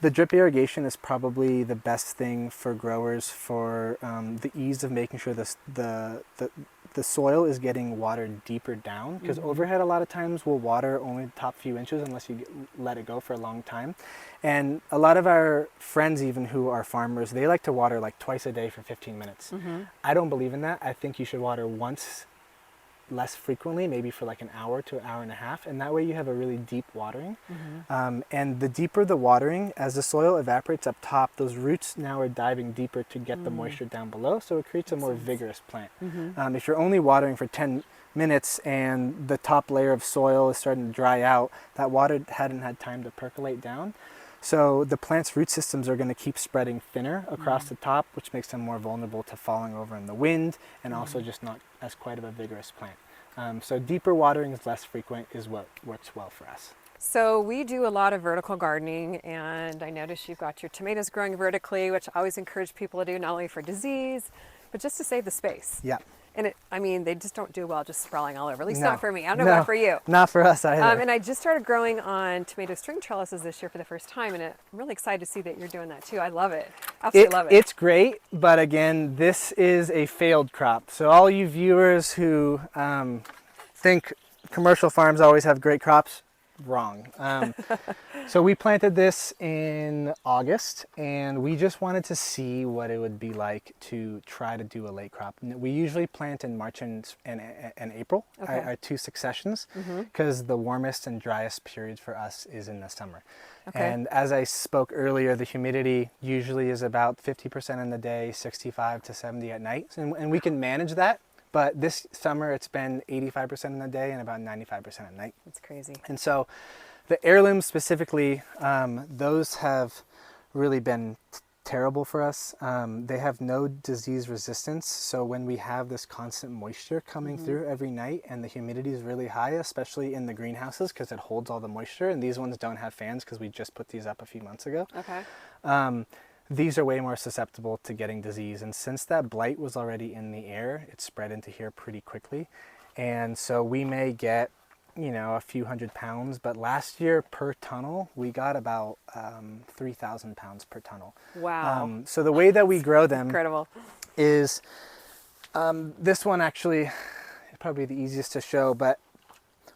the drip irrigation is probably the best thing for growers for the ease of making sure the soil is getting watered deeper down, because overhead a lot of times will water only the top few inches unless you let it go for a long time. And a lot of our friends, even who are farmers, they like to water like twice a day for 15 minutes. I don't believe in that. I think you should water once less frequently, maybe for like an hour to an hour and a half, and that way you have a really deep watering. And the deeper the watering, as the soil evaporates up top, those roots now are diving deeper to get the moisture down below, so it creates a more vigorous plant. If you're only watering for 10 minutes and the top layer of soil is starting to dry out, that water hadn't had time to percolate down. So the plant's root systems are going to keep spreading thinner across the top, which makes them more vulnerable to falling over in the wind, and also just not as quite of a vigorous plant. So deeper watering is less frequent is what works well for us. So we do a lot of vertical gardening, and I notice you've got your tomatoes growing vertically, which I always encourage people to do, not only for disease, but just to save the space. Yeah. And they just don't do well just sprawling all over. At least No. not for me. I don't know about for you. Not for us either. And I just started growing on tomato string trellises this year for the first time, and I'm really excited to see that you're doing that too. I love it. Absolutely love it. It's great, but again, this is a failed crop. So all you viewers who think commercial farms always have great crops, wrong. So we planted this in August, and we just wanted to see what it would be like to try to do a late crop. We usually plant in March and April, our two successions, because the warmest and driest period for us is in the summer. And as I spoke earlier, the humidity usually is about 50% in the day, 65 to 70 at night, and we can manage that. But this summer, it's been 85% in the day and about 95% at night. That's crazy. And so the heirlooms specifically, those have really been terrible for us. They have no disease resistance. So when we have this constant moisture coming through every night and the humidity is really high, especially in the greenhouses because it holds all the moisture, and these ones don't have fans because we just put these up a few months ago. These are way more susceptible to getting disease. And since that blight was already in the air, it spread into here pretty quickly. And so we may get, a few hundred pounds, but last year per tunnel, we got about 3,000 pounds per tunnel. Wow. So the way that we grow them Incredible. is, this one actually is probably the easiest to show, but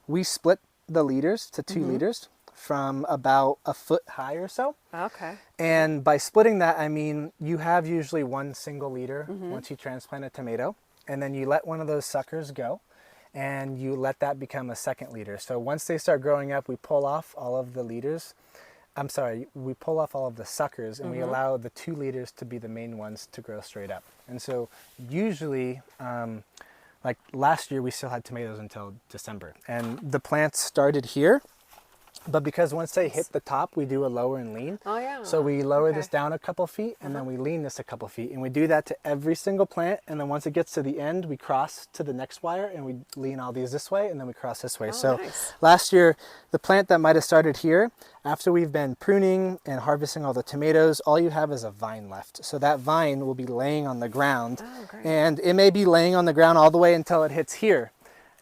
we split the liters to 2 liters from about a foot high or so. Okay. And by splitting that, I mean, you have usually one single liter once you transplant a tomato, and then you let one of those suckers go, and you let that become a second liter. So once they start growing up, we pull off all of the liters. We pull off all of the suckers, and we allow the 2 liters to be the main ones to grow straight up. And so usually, like last year, we still had tomatoes until December, and the plants started here. But because once they hit the top, we do a lower and lean. Oh, yeah. So we lower this down a couple feet, and then we lean this a couple feet. And we do that to every single plant. And then once it gets to the end, we cross to the next wire, and we lean all these this way, and then we cross this way. So nice. last year, the plant that might have started here, after we've been pruning and harvesting all the tomatoes, all you have is a vine left. So that vine will be laying on the ground. Oh, great. And it may be laying on the ground all the way until it hits here.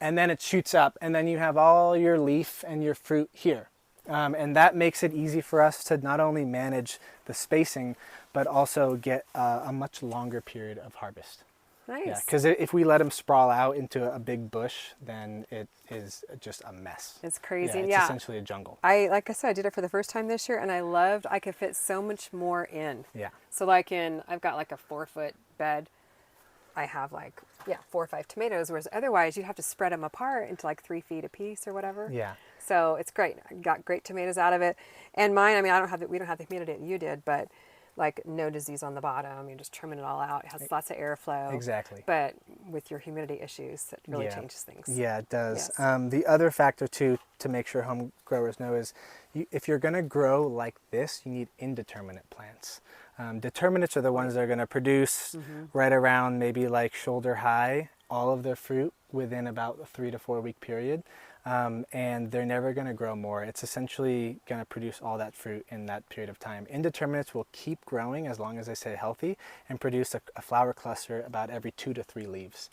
And then it shoots up, and then you have all your leaf and your fruit here. And that makes it easy for us to not only manage the spacing, but also get a much longer period of harvest. Nice. Yeah, because if we let them sprawl out into a big bush, then it is just a mess. It's crazy. Yeah, it's essentially a jungle. Like I said, I did it for the first time this year, and I could fit so much more in. Yeah. So I've got like a 4-foot bed. I have 4 or 5 tomatoes, whereas otherwise you'd have to spread them apart into like 3 feet a piece or whatever. Yeah. So it's great. I got great tomatoes out of it. And mine, I mean, we don't have the humidity that you did, but like no disease on the bottom. You're just trimming it all out. It has lots of airflow. Exactly. But with your humidity issues, it really changes things. Yeah, it does. Yes. The other factor too, to make sure home growers know is if you're going to grow like this, you need indeterminate plants. Determinates are the ones that are going to produce right around maybe like shoulder high, all of their fruit within about a 3 to 4 week period. And they're never going to grow more. It's essentially going to produce all that fruit in that period of time. Indeterminates will keep growing as long as they stay healthy and produce a flower cluster about every 2 to 3 leaves.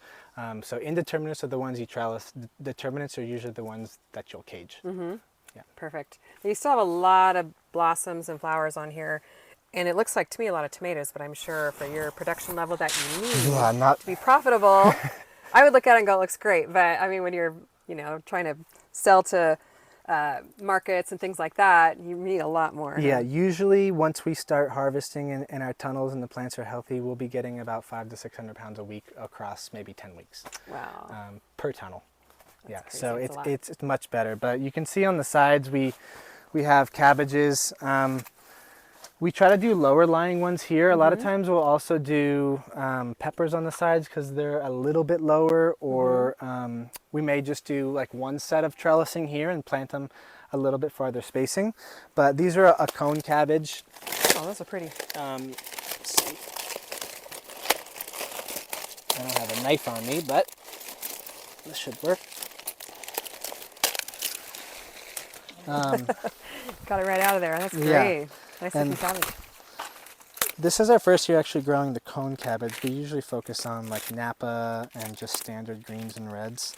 So indeterminates are the ones you trellis. Determinates are usually the ones that you'll cage. Yeah. Perfect. You still have a lot of blossoms and flowers on here. And it looks like to me a lot of tomatoes, but I'm sure for your production level that you need to be profitable, I would look at it and go, it looks great. But I mean, when you're, trying to sell to markets and things like that, you need a lot more. Yeah, huh? usually once we start harvesting and our tunnels and the plants are healthy, we'll be getting about 500 to 600 pounds a week across maybe 10 weeks Wow. per tunnel. Yeah, crazy. so That's a lot. it's much better. But you can see on the sides we have cabbages. We try to do lower lying ones here. A lot of times we'll also do peppers on the sides because they're a little bit lower, or we may just do like one set of trellising here and plant them a little bit farther spacing. But these are a cone cabbage. Oh, those are pretty. Let's see. I don't have a knife on me, but this should work. Got it right out of there. That's Yeah. great. Nice looking And- cabbage. This is our first year actually growing the cone cabbage. We usually focus on like Napa and just standard greens and reds.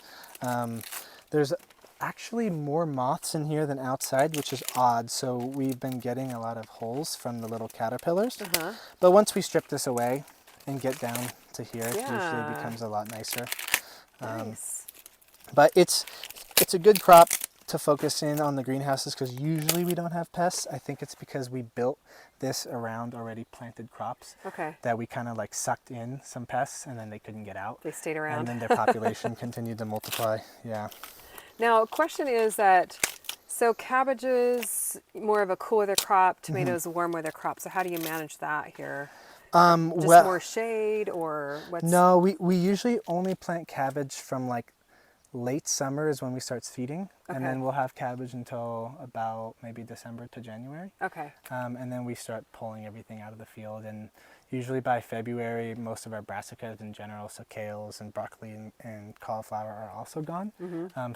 There's actually more moths in here than outside, which is odd. So we've been getting a lot of holes from the little caterpillars. But once we strip this away and get down to here, it usually Yeah. becomes a lot nicer. Nice. But it's a good crop to focus in on the greenhouses because usually we don't have pests. I think it's because we built this around already planted crops Okay. that we kind of like sucked in some pests and then they couldn't get out. They stayed And around. then their population continued to multiply. Yeah. Now, question is that so cabbages more of a cool weather crop, tomatoes warm weather crop. So how do you manage that here? Just Well, more shade or what's no, we usually only plant cabbage from like late summer is when we start seeding. Okay. And then we'll have cabbage until about maybe December to January. Okay. And then we start pulling everything out of the field. And usually by February, most of our brassicas in general, so kales and broccoli and cauliflower are also gone.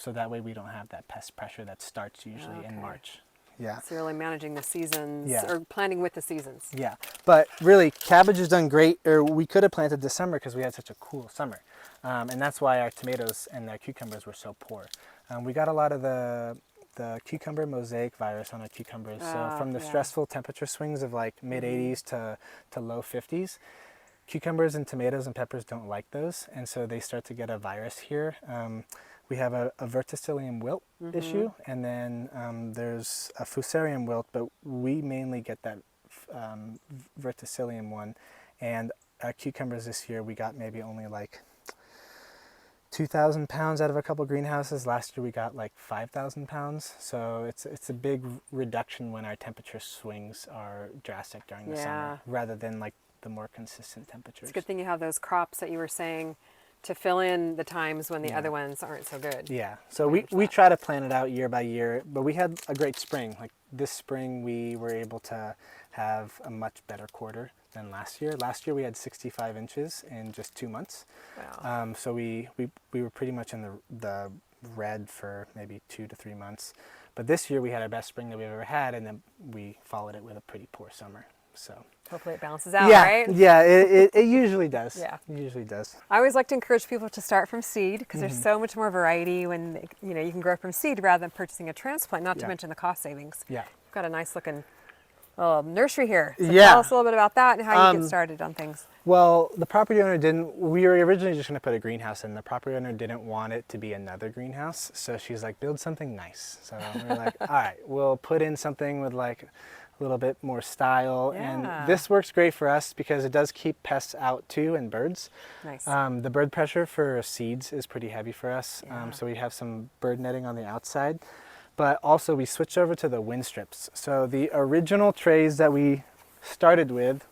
So that way we don't have that pest pressure that starts usually in Okay. March. Yeah. So you're really managing the seasons Yeah. or planting with the seasons. Yeah. But really, cabbage has done great. Or we could have planted this summer because we had such a cool summer. And that's why our tomatoes and our cucumbers were so poor. We got a lot of the cucumber mosaic virus on our cucumbers. So from the yeah. stressful temperature swings of like mid 80s to low 50s, cucumbers and tomatoes and peppers don't like those. And so they start to get a virus here. We have a verticillium wilt issue, and then there's a fusarium wilt, but we mainly get that verticillium one. And our cucumbers this year, we got maybe only like 2,000 pounds out of a couple greenhouses. Last year we got like 5,000 pounds. So it's a big reduction when our temperature swings are drastic during the Yeah. summer, rather than like the more consistent temperatures. It's a good thing you have those crops that you were saying to fill in the times when the other ones aren't so good. Yeah, so Manage we that. try to plan it out year by year, but we had a great spring. Like this spring, we were able to have a much better quarter than last year. Last year we had 65 inches in just 2 months. Wow. So we were pretty much in the red for maybe 2 to 3 months. But this year we had our best spring that we've ever had, and then we followed it with a pretty poor summer. So Hopefully it balances out, yeah, right? yeah, it usually does. Yeah. It usually does. I always like to encourage people to start from seed because Mm-hmm. there's so much more variety when you can grow from seed rather than purchasing a transplant. Not to Yeah. mention the cost savings. Yeah. We've got a nice looking little nursery here. So Yeah. tell us a little bit about that and how you get started on things. Well, the property owner didn't, we were originally just going to put a greenhouse in. The property owner didn't want it to be another greenhouse. So she's like, build something nice. So we were like, all right, we'll put in something with like a little bit more style. Yeah. And this works great for us because it does keep pests out too and birds. Nice. The bird pressure for seeds is pretty heavy for us. Yeah. So we have some bird netting on the outside. But also we switched over to the wind strips. So the original trays that we started with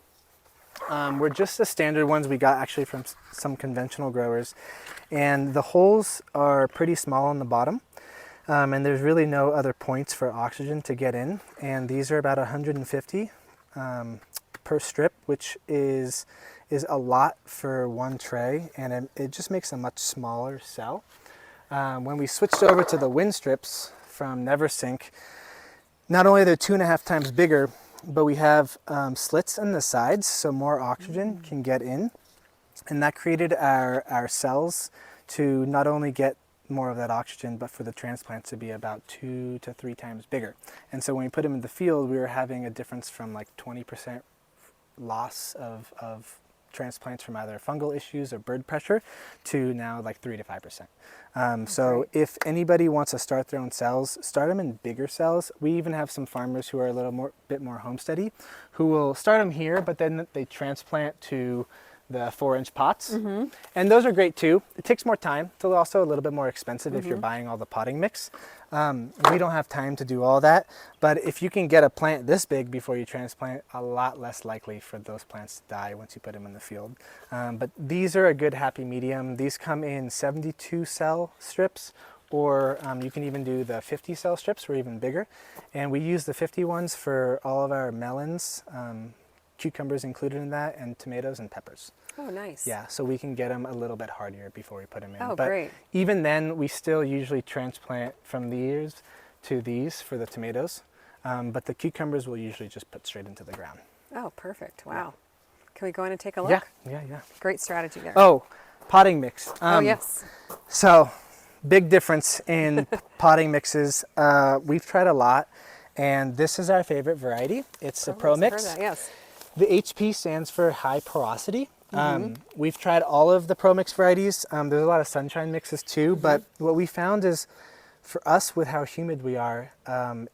were just the standard ones we got actually from some conventional growers. And the holes are pretty small on the bottom. And there's really no other points for oxygen to get in. And these are about 150 per strip, which is a lot for one tray. And it just makes a much smaller cell. When we switched over to the wind strips from Neversink, not only they're 2.5 times bigger, but we have slits in the sides so more oxygen can get in. And that created our cells to not only get more of that oxygen, but for the transplants to be about 2 to 3 times bigger. And so when we put them in the field, we were having a difference from like 20% loss of transplants from either fungal issues or bird pressure to now like 3 to 5%. So great. if anybody wants to start their own cells, start them in bigger cells. We even have some farmers who are a bit more homesteady who will start them here, but then they transplant to the 4-inch pots. And those are great too. It takes more time. It's also a little bit more expensive if you're buying all the potting mix. We don't have time to do all that, but if you can get a plant this big before you transplant, a lot less likely for those plants to die once you put them in the field. But these are a good happy medium. These come in 72 cell strips, or you can even do the 50 cell strips, or even bigger. And we use the 50 ones for all of our melons, cucumbers included in that, and tomatoes and peppers. Oh, nice. Yeah, so we can get them a little bit hardier before we put them in. Oh, but great. even then, we still usually transplant from these to these for the tomatoes. But the cucumbers we'll usually just put straight into the ground. Oh, perfect. Wow. Can we go in and take a look? Yeah. Great strategy there. Oh, potting mix. Oh, yes. So, big difference in potting mixes. We've tried a lot, and this is our favorite variety. It's a Pro I've heard Mix. that, yes. The HP stands for high porosity. We've tried all of the Pro Mix varieties. There's a lot of sunshine mixes too, but what we found is for us, with how humid we are,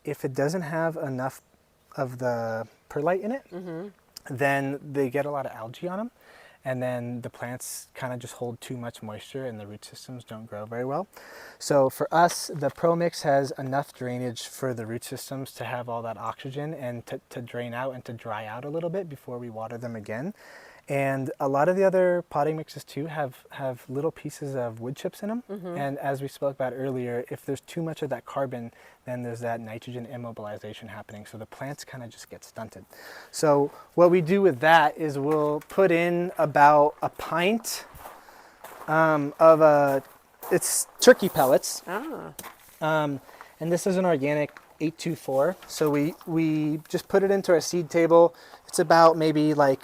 if it doesn't have enough of the perlite in it, then they get a lot of algae on them. And then the plants kind of just hold too much moisture and the root systems don't grow very well. So for us, the Pro Mix has enough drainage for the root systems to have all that oxygen and to drain out and to dry out a little bit before we water them again. And a lot of the other potting mixes too have little pieces of wood chips in them. And as we spoke about earlier, if there's too much of that carbon, then there's that nitrogen immobilization happening. So the plants kind of just get stunted. So what we do with that is we'll put in about a pint it's turkey pellets. Ah. And this is an organic 824. So we just put it into our seed table. It's about maybe like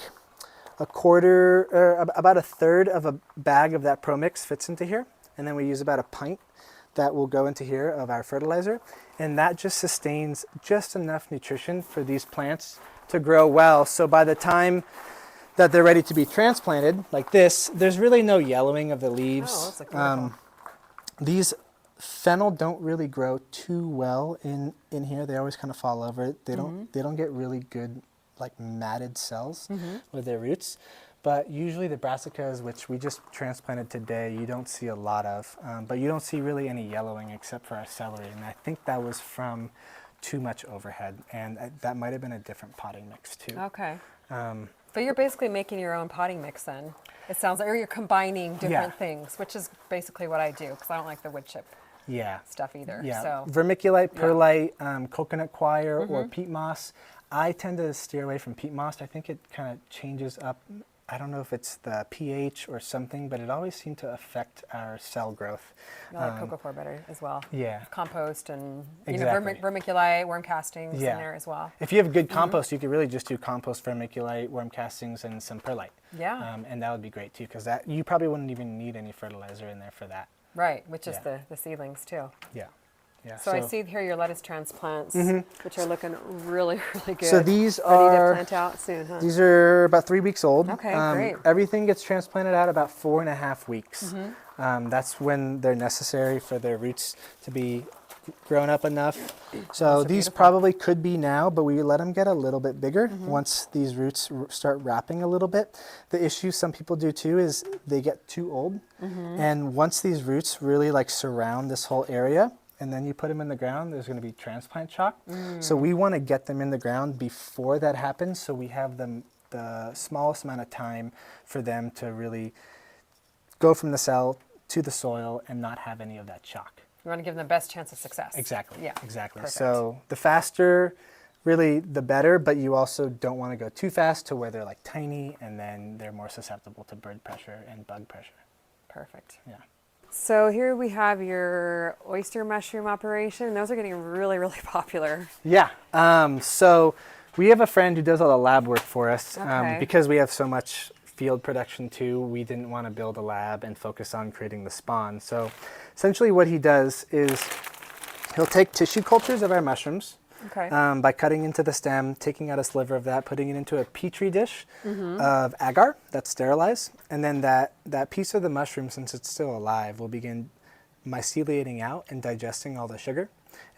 a quarter, or about a third of a bag of that Pro Mix fits into here. And then we use about a pint that will go into here of our fertilizer. And that just sustains just enough nutrition for these plants to grow well. So by the time that they're ready to be transplanted, like this, there's really no yellowing of the leaves. Oh, that's beautiful. These fennel don't really grow too well in here. They always kind of fall over. They don't get really good like matted cells with their roots. But usually the brassicas, which we just transplanted today, you don't see a lot of. But you don't see really any yellowing except for our celery. And I think that was from too much overhead. And that might have been a different potting mix too. Okay. But you're basically making your own potting mix then. It sounds like, or you're combining different things, which is basically what I do, because I don't like the wood chip stuff either. Yeah. So. Vermiculite, perlite, coconut coir, or peat moss. I tend to steer away from peat moss. I think it kind of changes up. I don't know if it's the pH or something, but it always seemed to affect our cell growth. I like coco coir better as well. Yeah. Compost and Exactly. Vermiculite, worm castings in there as well. If you have good compost, you could really just do compost, vermiculite, worm castings, and some perlite. Yeah. And that would be great too, because that you probably wouldn't even need any fertilizer in there for that. Right, which is the seedlings too. Yeah. Yeah. So I see here your lettuce transplants, which are looking really, really good. So these ready are to plant out soon, huh? These are about 3 weeks old. Okay, great. Everything gets transplanted out about 4.5 weeks. That's when they're necessary for their roots to be grown up enough. So these beautiful. probably could be now, but we let them get a little bit bigger once these roots start wrapping a little bit. The issue some people do too is they get too old. And once these roots really like surround this whole area, and then you put them in the ground, there's going to be transplant shock. So we want to get them in the ground before that happens, so we have them the smallest amount of time for them to really go from the cell to the soil and not have any of that shock. You want to give them the best chance of success. Exactly. Yeah. Exactly. Perfect. So the faster, really, the better, but you also don't want to go too fast to where they're like tiny, and then they're more susceptible to bird pressure and bug pressure. Perfect. Yeah. So here we have your oyster mushroom operation. Those are getting really, really popular. Yeah. So we have a friend who does all the lab work for us. Okay. Because we have so much field production too, we didn't want to build a lab and focus on creating the spawn. So essentially what he does is he'll take tissue cultures of our mushrooms, Okay. by cutting into the stem, taking out a sliver of that, putting it into a petri dish of agar that's sterilized, and then that piece of the mushroom, since it's still alive, will begin myceliating out and digesting all the sugar.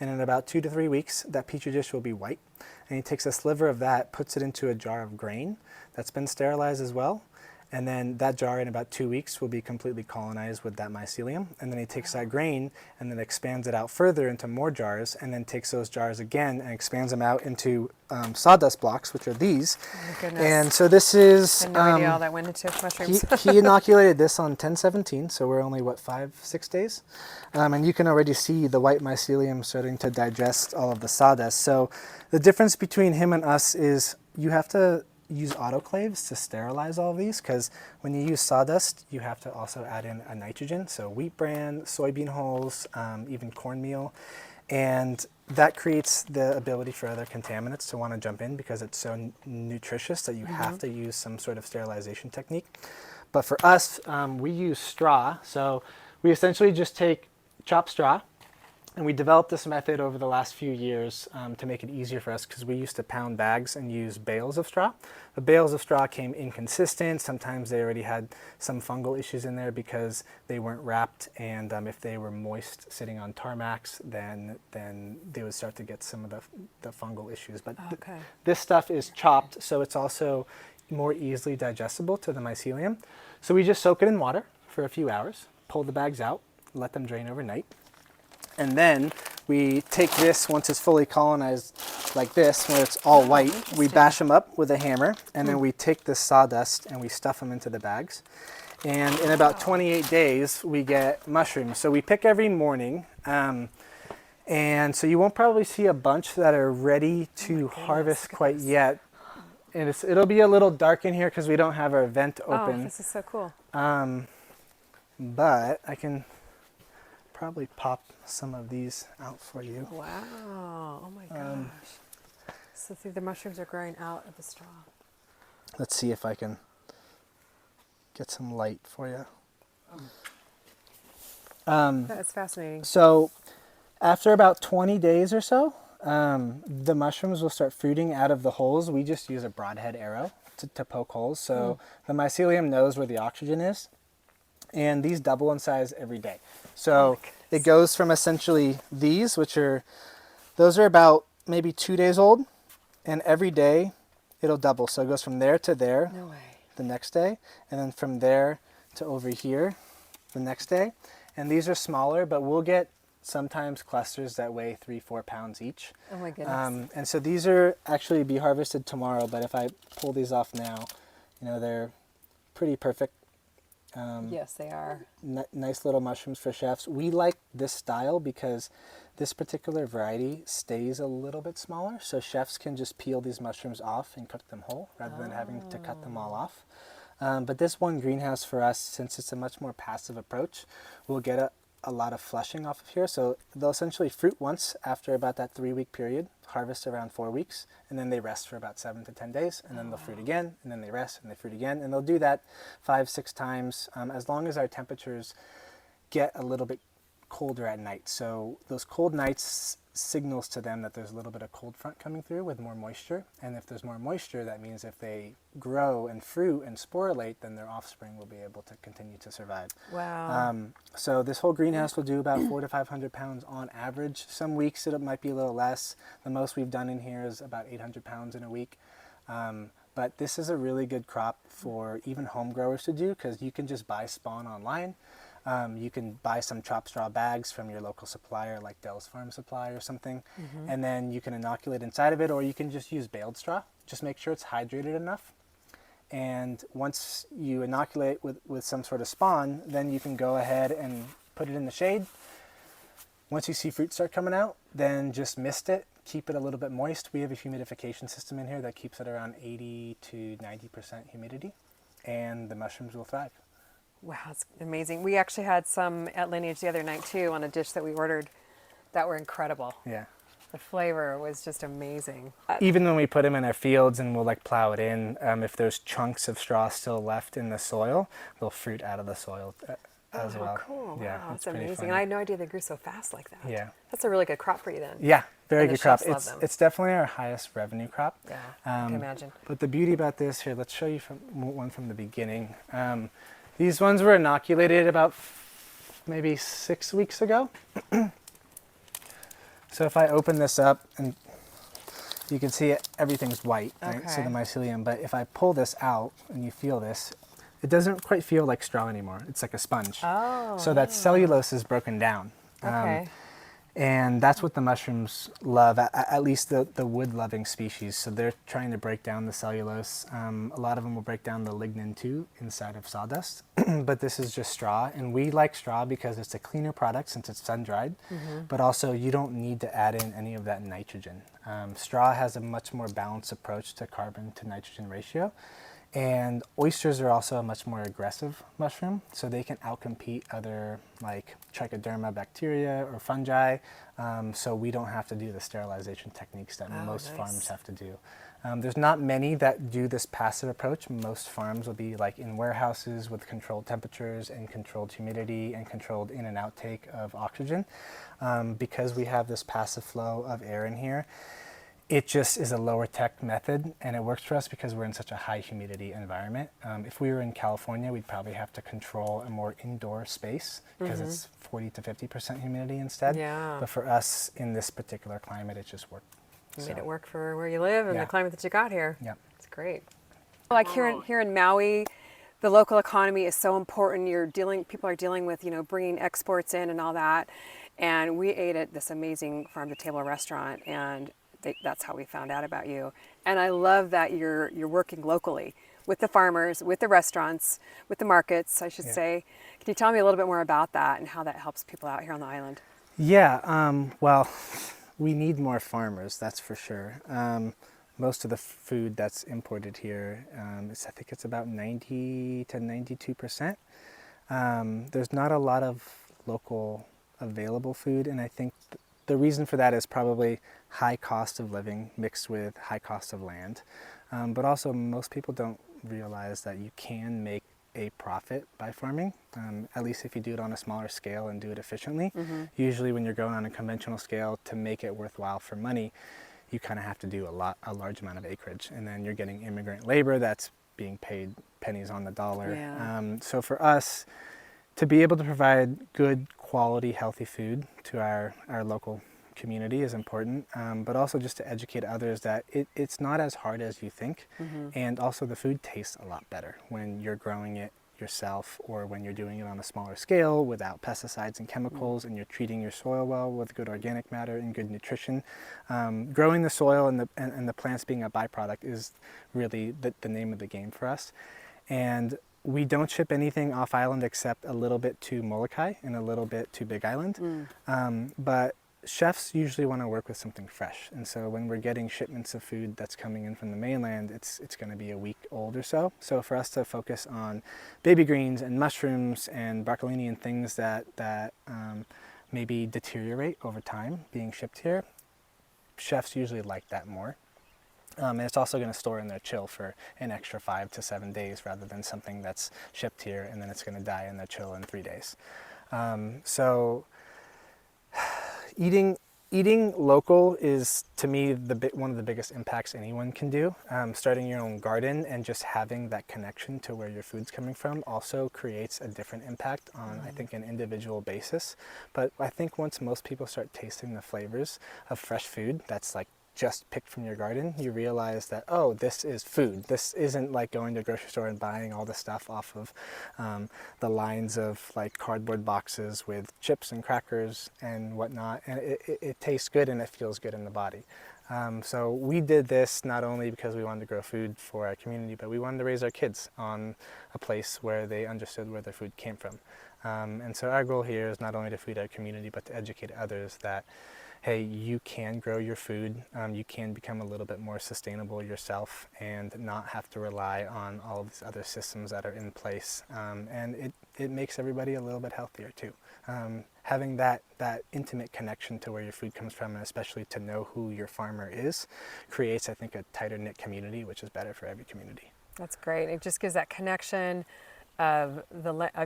And in about 2 to 3 weeks, that petri dish will be white. And he takes a sliver of that, puts it into a jar of grain that's been sterilized as well. And then that jar in about 2 weeks will be completely colonized with that mycelium. And then he takes that grain and then expands it out further into more jars, and then takes those jars again and expands them out into sawdust blocks, which are these. Oh my goodness. And so this is, I had no idea all that went into mushrooms. he inoculated this on 10/17, so we're only, what, 5-6 days? And you can already see the white mycelium starting to digest all of the sawdust. So the difference between him and us is you have to use autoclaves to sterilize all of these, because when you use sawdust, you have to also add in a nitrogen, so wheat bran, soybean hulls, even cornmeal, and that creates the ability for other contaminants to want to jump in because it's so nutritious that you have to use some sort of sterilization technique. But for us, we use straw, so we essentially just take chopped straw. And we developed this method over the last few years to make it easier for us, because we used to pound bags and use bales of straw. The bales of straw came inconsistent. Sometimes they already had some fungal issues in there because they weren't wrapped, and if they were moist sitting on tarmacs, then they would start to get some of the fungal issues. But this stuff is chopped, so it's also more easily digestible to the mycelium. So we just soak it in water for a few hours, pull the bags out, let them drain overnight. And then we take this, once it's fully colonized like this, where it's all white, we bash them up with a hammer, and then we take this sawdust and we stuff them into the bags. And in about 28 days, we get mushrooms. So we pick every morning. And so you won't probably see a bunch that are ready to harvest quite yet. And it'll be a little dark in here because we don't have our vent open. Oh, this is so cool. But I can probably pop some of these out for you. Wow. Oh my gosh. So see, the mushrooms are growing out of the straw. Let's see if I can get some light for you. That's fascinating. So after about 20 days or so, the mushrooms will start fruiting out of the holes. We just use a broadhead arrow to poke holes. So the mycelium knows where the oxygen is. And these double in size every day. So it goes from essentially these, those are about maybe 2 days old, and every day it'll double. So it goes from there to there the next day, and then from there to over here the next day. And these are smaller, but we'll get sometimes clusters that weigh 3-4 pounds each. Oh my goodness. And so these are actually be harvested tomorrow, but if I pull these off now, they're pretty perfect. Yes, they are. Nice little mushrooms for chefs. We like this style because this particular variety stays a little bit smaller, so chefs can just peel these mushrooms off and cook them whole rather than having to cut them all off. But this one greenhouse for us, since it's a much more passive approach, we'll get a lot of flushing off of here. So they'll essentially fruit once after about that 3-week period, harvest around 4 weeks, and then they rest for about 7 to 10 days, and then they'll fruit again, and then they rest and they fruit again, and they'll do that 5-6 times as long as our temperatures get a little bit colder at night. So those cold nights signals to them that there's a little bit of cold front coming through with more moisture, and if there's more moisture, that means if they grow and fruit and sporulate, then their offspring will be able to continue to survive. Wow. So this whole greenhouse will do about 400 to 500 pounds on average. Some weeks it might be a little less. The most we've done in here is about 800 pounds in a week. But this is a really good crop for even home growers to do, because you can just buy spawn online. You can buy some chopped straw bags from your local supplier like Dell's Farm Supply or something, and then you can inoculate inside of it, or you can just use baled straw. Just make sure it's hydrated enough. And once you inoculate with some sort of spawn, then you can go ahead and put it in the shade. Once you see fruit start coming out, then just mist it, keep it a little bit moist. We have a humidification system in here that keeps it around 80 to 90% humidity, and the mushrooms will thrive. Wow, it's amazing. We actually had some at Lineage the other night too on a dish that we ordered that were incredible. Yeah. The flavor was just amazing. Even when we put them in our fields and we'll plow it in, if there's chunks of straw still left in the soil, they'll fruit out of the soil as how well. cool. Yeah, Wow, it's that's pretty amazing. funny. And I had no idea they grew so fast like that. Yeah. That's a really good crop for you then. Yeah, very And the good crop. chefs love them. It's definitely our highest revenue crop. Yeah, I can imagine. But the beauty about this here, let's show you one from the beginning. These ones were inoculated about maybe 6 weeks ago. So if I open this up, and you can see everything's white, right? So Okay. the mycelium. But if I pull this out and you feel this, it doesn't quite feel like straw anymore. It's like a sponge. Oh. So that cellulose is broken down. Okay. And that's what the mushrooms love, at least the wood-loving species. So they're trying to break down the cellulose. A lot of them will break down the lignin too inside of sawdust. But this is just straw. And we like straw because it's a cleaner product since it's sun-dried. But also you don't need to add in any of that nitrogen. Straw has a much more balanced approach to carbon to nitrogen ratio. And oysters are also a much more aggressive mushroom, so they can outcompete other like trichoderma bacteria or fungi, so we don't have to do the sterilization techniques that most nice. farms have to do. There's not many that do this passive approach. Most farms will be like in warehouses with controlled temperatures and controlled humidity and controlled in and outtake of oxygen. Because we have this passive flow of air in here, it just is a lower tech method, and it works for us because we're in such a high humidity environment. If we were in California, we'd probably have to control a more indoor space because it's 40 to 50% humidity instead. Yeah. But for us in this particular climate, it just worked. You made it work for where you live and Yeah. the climate that you got here. Yeah. It's great. Like here in Maui, the local economy is so important. People are dealing with, bringing exports in and all that. And we ate at this amazing farm to table restaurant, and that's how we found out about you. And I love that you're working locally with the farmers, with the restaurants, with the markets, I should say. Can you tell me a little bit more about that and how that helps people out here on the island? Yeah, well, we need more farmers, that's for sure. Most of the food that's imported here, I think it's about 90 to 92%. There's not a lot of local available food, and I think the reason for that is probably high cost of living mixed with high cost of land. But also most people don't realize that you can make a profit by farming, at least if you do it on a smaller scale and do it efficiently. Usually when you're going on a conventional scale, to make it worthwhile for money, you kind of have to do a large amount of acreage, and then you're getting immigrant labor that's being paid pennies on the dollar. Yeah. So for us, to be able to provide good quality, healthy food to our local community is important, but also just to educate others that it's not as hard as you think, and also the food tastes a lot better when you're growing it yourself or when you're doing it on a smaller scale without pesticides and chemicals, and you're treating your soil well with good organic matter and good nutrition. Growing the soil and the plants being a byproduct is really the name of the game for us. And we don't ship anything off island except a little bit to Molokai and a little bit to Big Island. But chefs usually want to work with something fresh. And so when we're getting shipments of food that's coming in from the mainland, it's going to be a week old or so. So for us to focus on baby greens and mushrooms and broccolini and things that maybe deteriorate over time being shipped here, chefs usually like that more. And it's also going to store in their chill for an extra 5 to 7 days rather than something that's shipped here and then it's going to die in their chill in 3 days. So eating local is, to me, one of the biggest impacts anyone can do. Starting your own garden and just having that connection to where your food's coming from also creates a different impact on, I think, an individual basis. But I think once most people start tasting the flavors of fresh food that's like just picked from your garden, you realize that, oh, this is food. This isn't like going to a grocery store and buying all the stuff off of the lines of like cardboard boxes with chips and crackers and whatnot. And it tastes good and it feels good in the body. So we did this not only because we wanted to grow food for our community, but we wanted to raise our kids on a place where they understood where their food came from. And so our goal here is not only to feed our community, but to educate others that, hey, you can grow your food, you can become a little bit more sustainable yourself and not have to rely on all of these other systems that are in place. And it makes everybody a little bit healthier too. Having that intimate connection to where your food comes from, and especially to know who your farmer is, creates, I think, a tighter knit community, which is better for every community. That's great. It just gives that connection of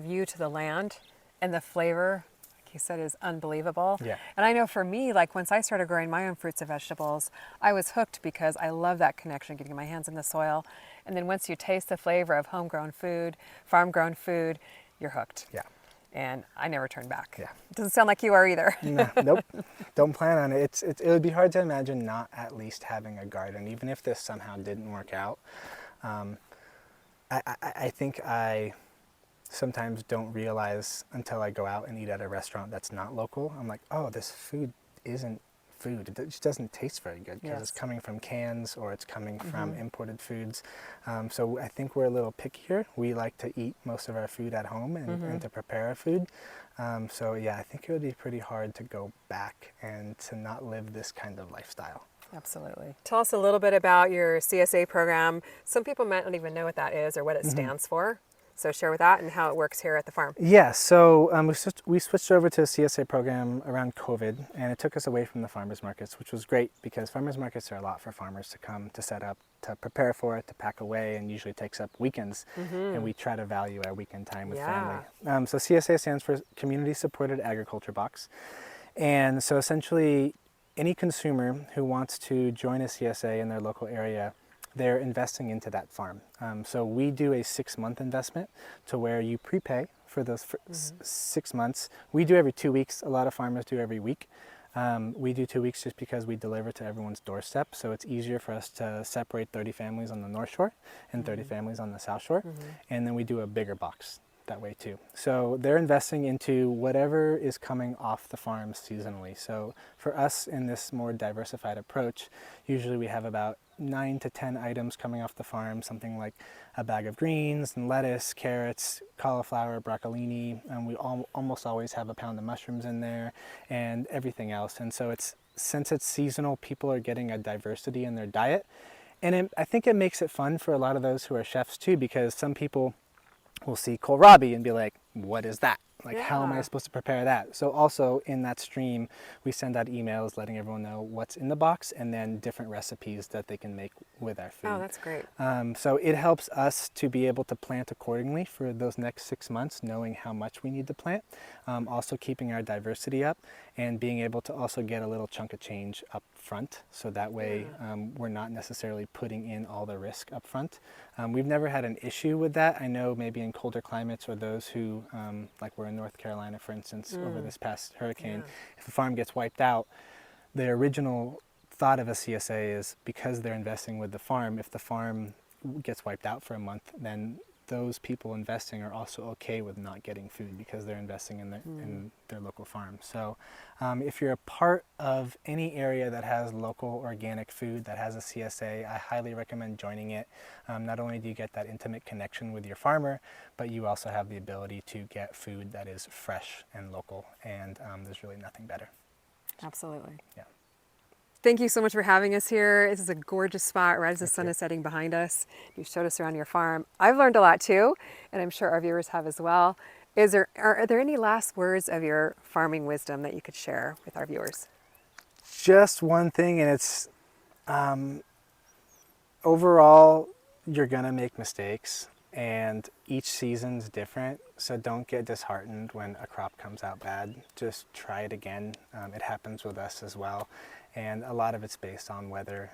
you to the land and the flavor, like you said, is unbelievable. Yeah. And I know for me, like once I started growing my own fruits and vegetables, I was hooked because I love that connection, getting my hands in the soil. And then once you taste the flavor of homegrown food, farm-grown food, you're hooked. Yeah. And I never turned back. Yeah. It doesn't sound like you are either. No, nope. Don't plan on it. It would be hard to imagine not at least having a garden, even if this somehow didn't work out. I think I sometimes don't realize until I go out and eat at a restaurant that's not local. I'm like, oh, this food isn't food. It just doesn't taste very good because it's coming from cans or it's coming from imported foods. So I think we're a little pickier. We like to eat most of our food at home and to prepare our food. So yeah, I think it would be pretty hard to go back and to not live this kind of lifestyle. Absolutely. Tell us a little bit about your CSA program. Some people might not even know what that is or what it stands for. So share with that and how it works here at the farm. Yeah, so we switched over to a CSA program around COVID, and it took us away from the farmers markets, which was great because farmers markets are a lot for farmers to come, to set up, to prepare for it, to pack away, and usually takes up weekends. And we try to value our weekend time with family. So CSA stands for Community Supported Agriculture Box. And so essentially, any consumer who wants to join a CSA in their local area, they're investing into that farm. So we do a 6-month investment to where you prepay for those 6 months. We do every 2 weeks. A lot of farmers do every week. We do 2 weeks just because we deliver to everyone's doorstep. So it's easier for us to separate 30 families on the North Shore and 30 families on the South Shore. And then we do a bigger box that way too. So they're investing into whatever is coming off the farm seasonally. So for us in this more diversified approach, usually we have about 9 to 10 items coming off the farm, something like a bag of greens and lettuce, carrots, cauliflower, broccolini, and we almost always have a pound of mushrooms in there and everything else. And so since it's seasonal, people are getting a diversity in their diet. And I think it makes it fun for a lot of those who are chefs too, because some people will see kohlrabi and be like, what is that? Like, how am I supposed to prepare that? So also in that stream, we send out emails letting everyone know what's in the box and then different recipes that they can make with our food. Oh, that's great. So it helps us to be able to plant accordingly for those next 6 months, knowing how much we need to plant, also keeping our diversity up and being able to also get a little chunk of change up front. So that way we're not necessarily putting in all the risk up front. We've never had an issue with that. I know maybe in colder climates or those who, like we're in North Carolina, for instance, over this past hurricane, if a farm gets wiped out, the original thought of a CSA is because they're investing with the farm, if the farm gets wiped out for a month, then those people investing are also okay with not getting food because they're investing in their local farm. So if you're a part of any area that has local organic food that has a CSA, I highly recommend joining it. Not only do you get that intimate connection with your farmer, but you also have the ability to get food that is fresh and local, and there's really nothing better. Absolutely. Yeah. Thank you so much for having us here. This is a gorgeous spot right as the sun is setting behind us. You showed us around your farm. I've learned a lot too, and I'm sure our viewers have as well. Are there any last words of your farming wisdom that you could share with our viewers? Just one thing, and it's overall, you're gonna make mistakes, and each season's different, so don't get disheartened when a crop comes out bad. Just try it again. It happens with us as well. And a lot of it's based on weather.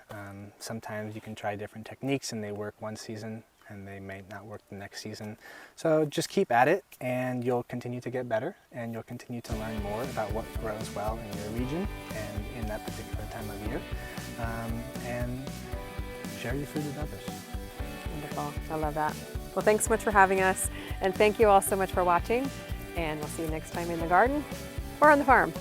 Sometimes you can try different techniques and they work one season and they may not work the next season. So just keep at it and you'll continue to get better and you'll continue to learn more about what grows well in your region and in that particular time of year. And share your food with others. Wonderful. I love that. Well, thanks so much for having us. And thank you all so much for watching. And we'll see you next time in the garden or on the farm.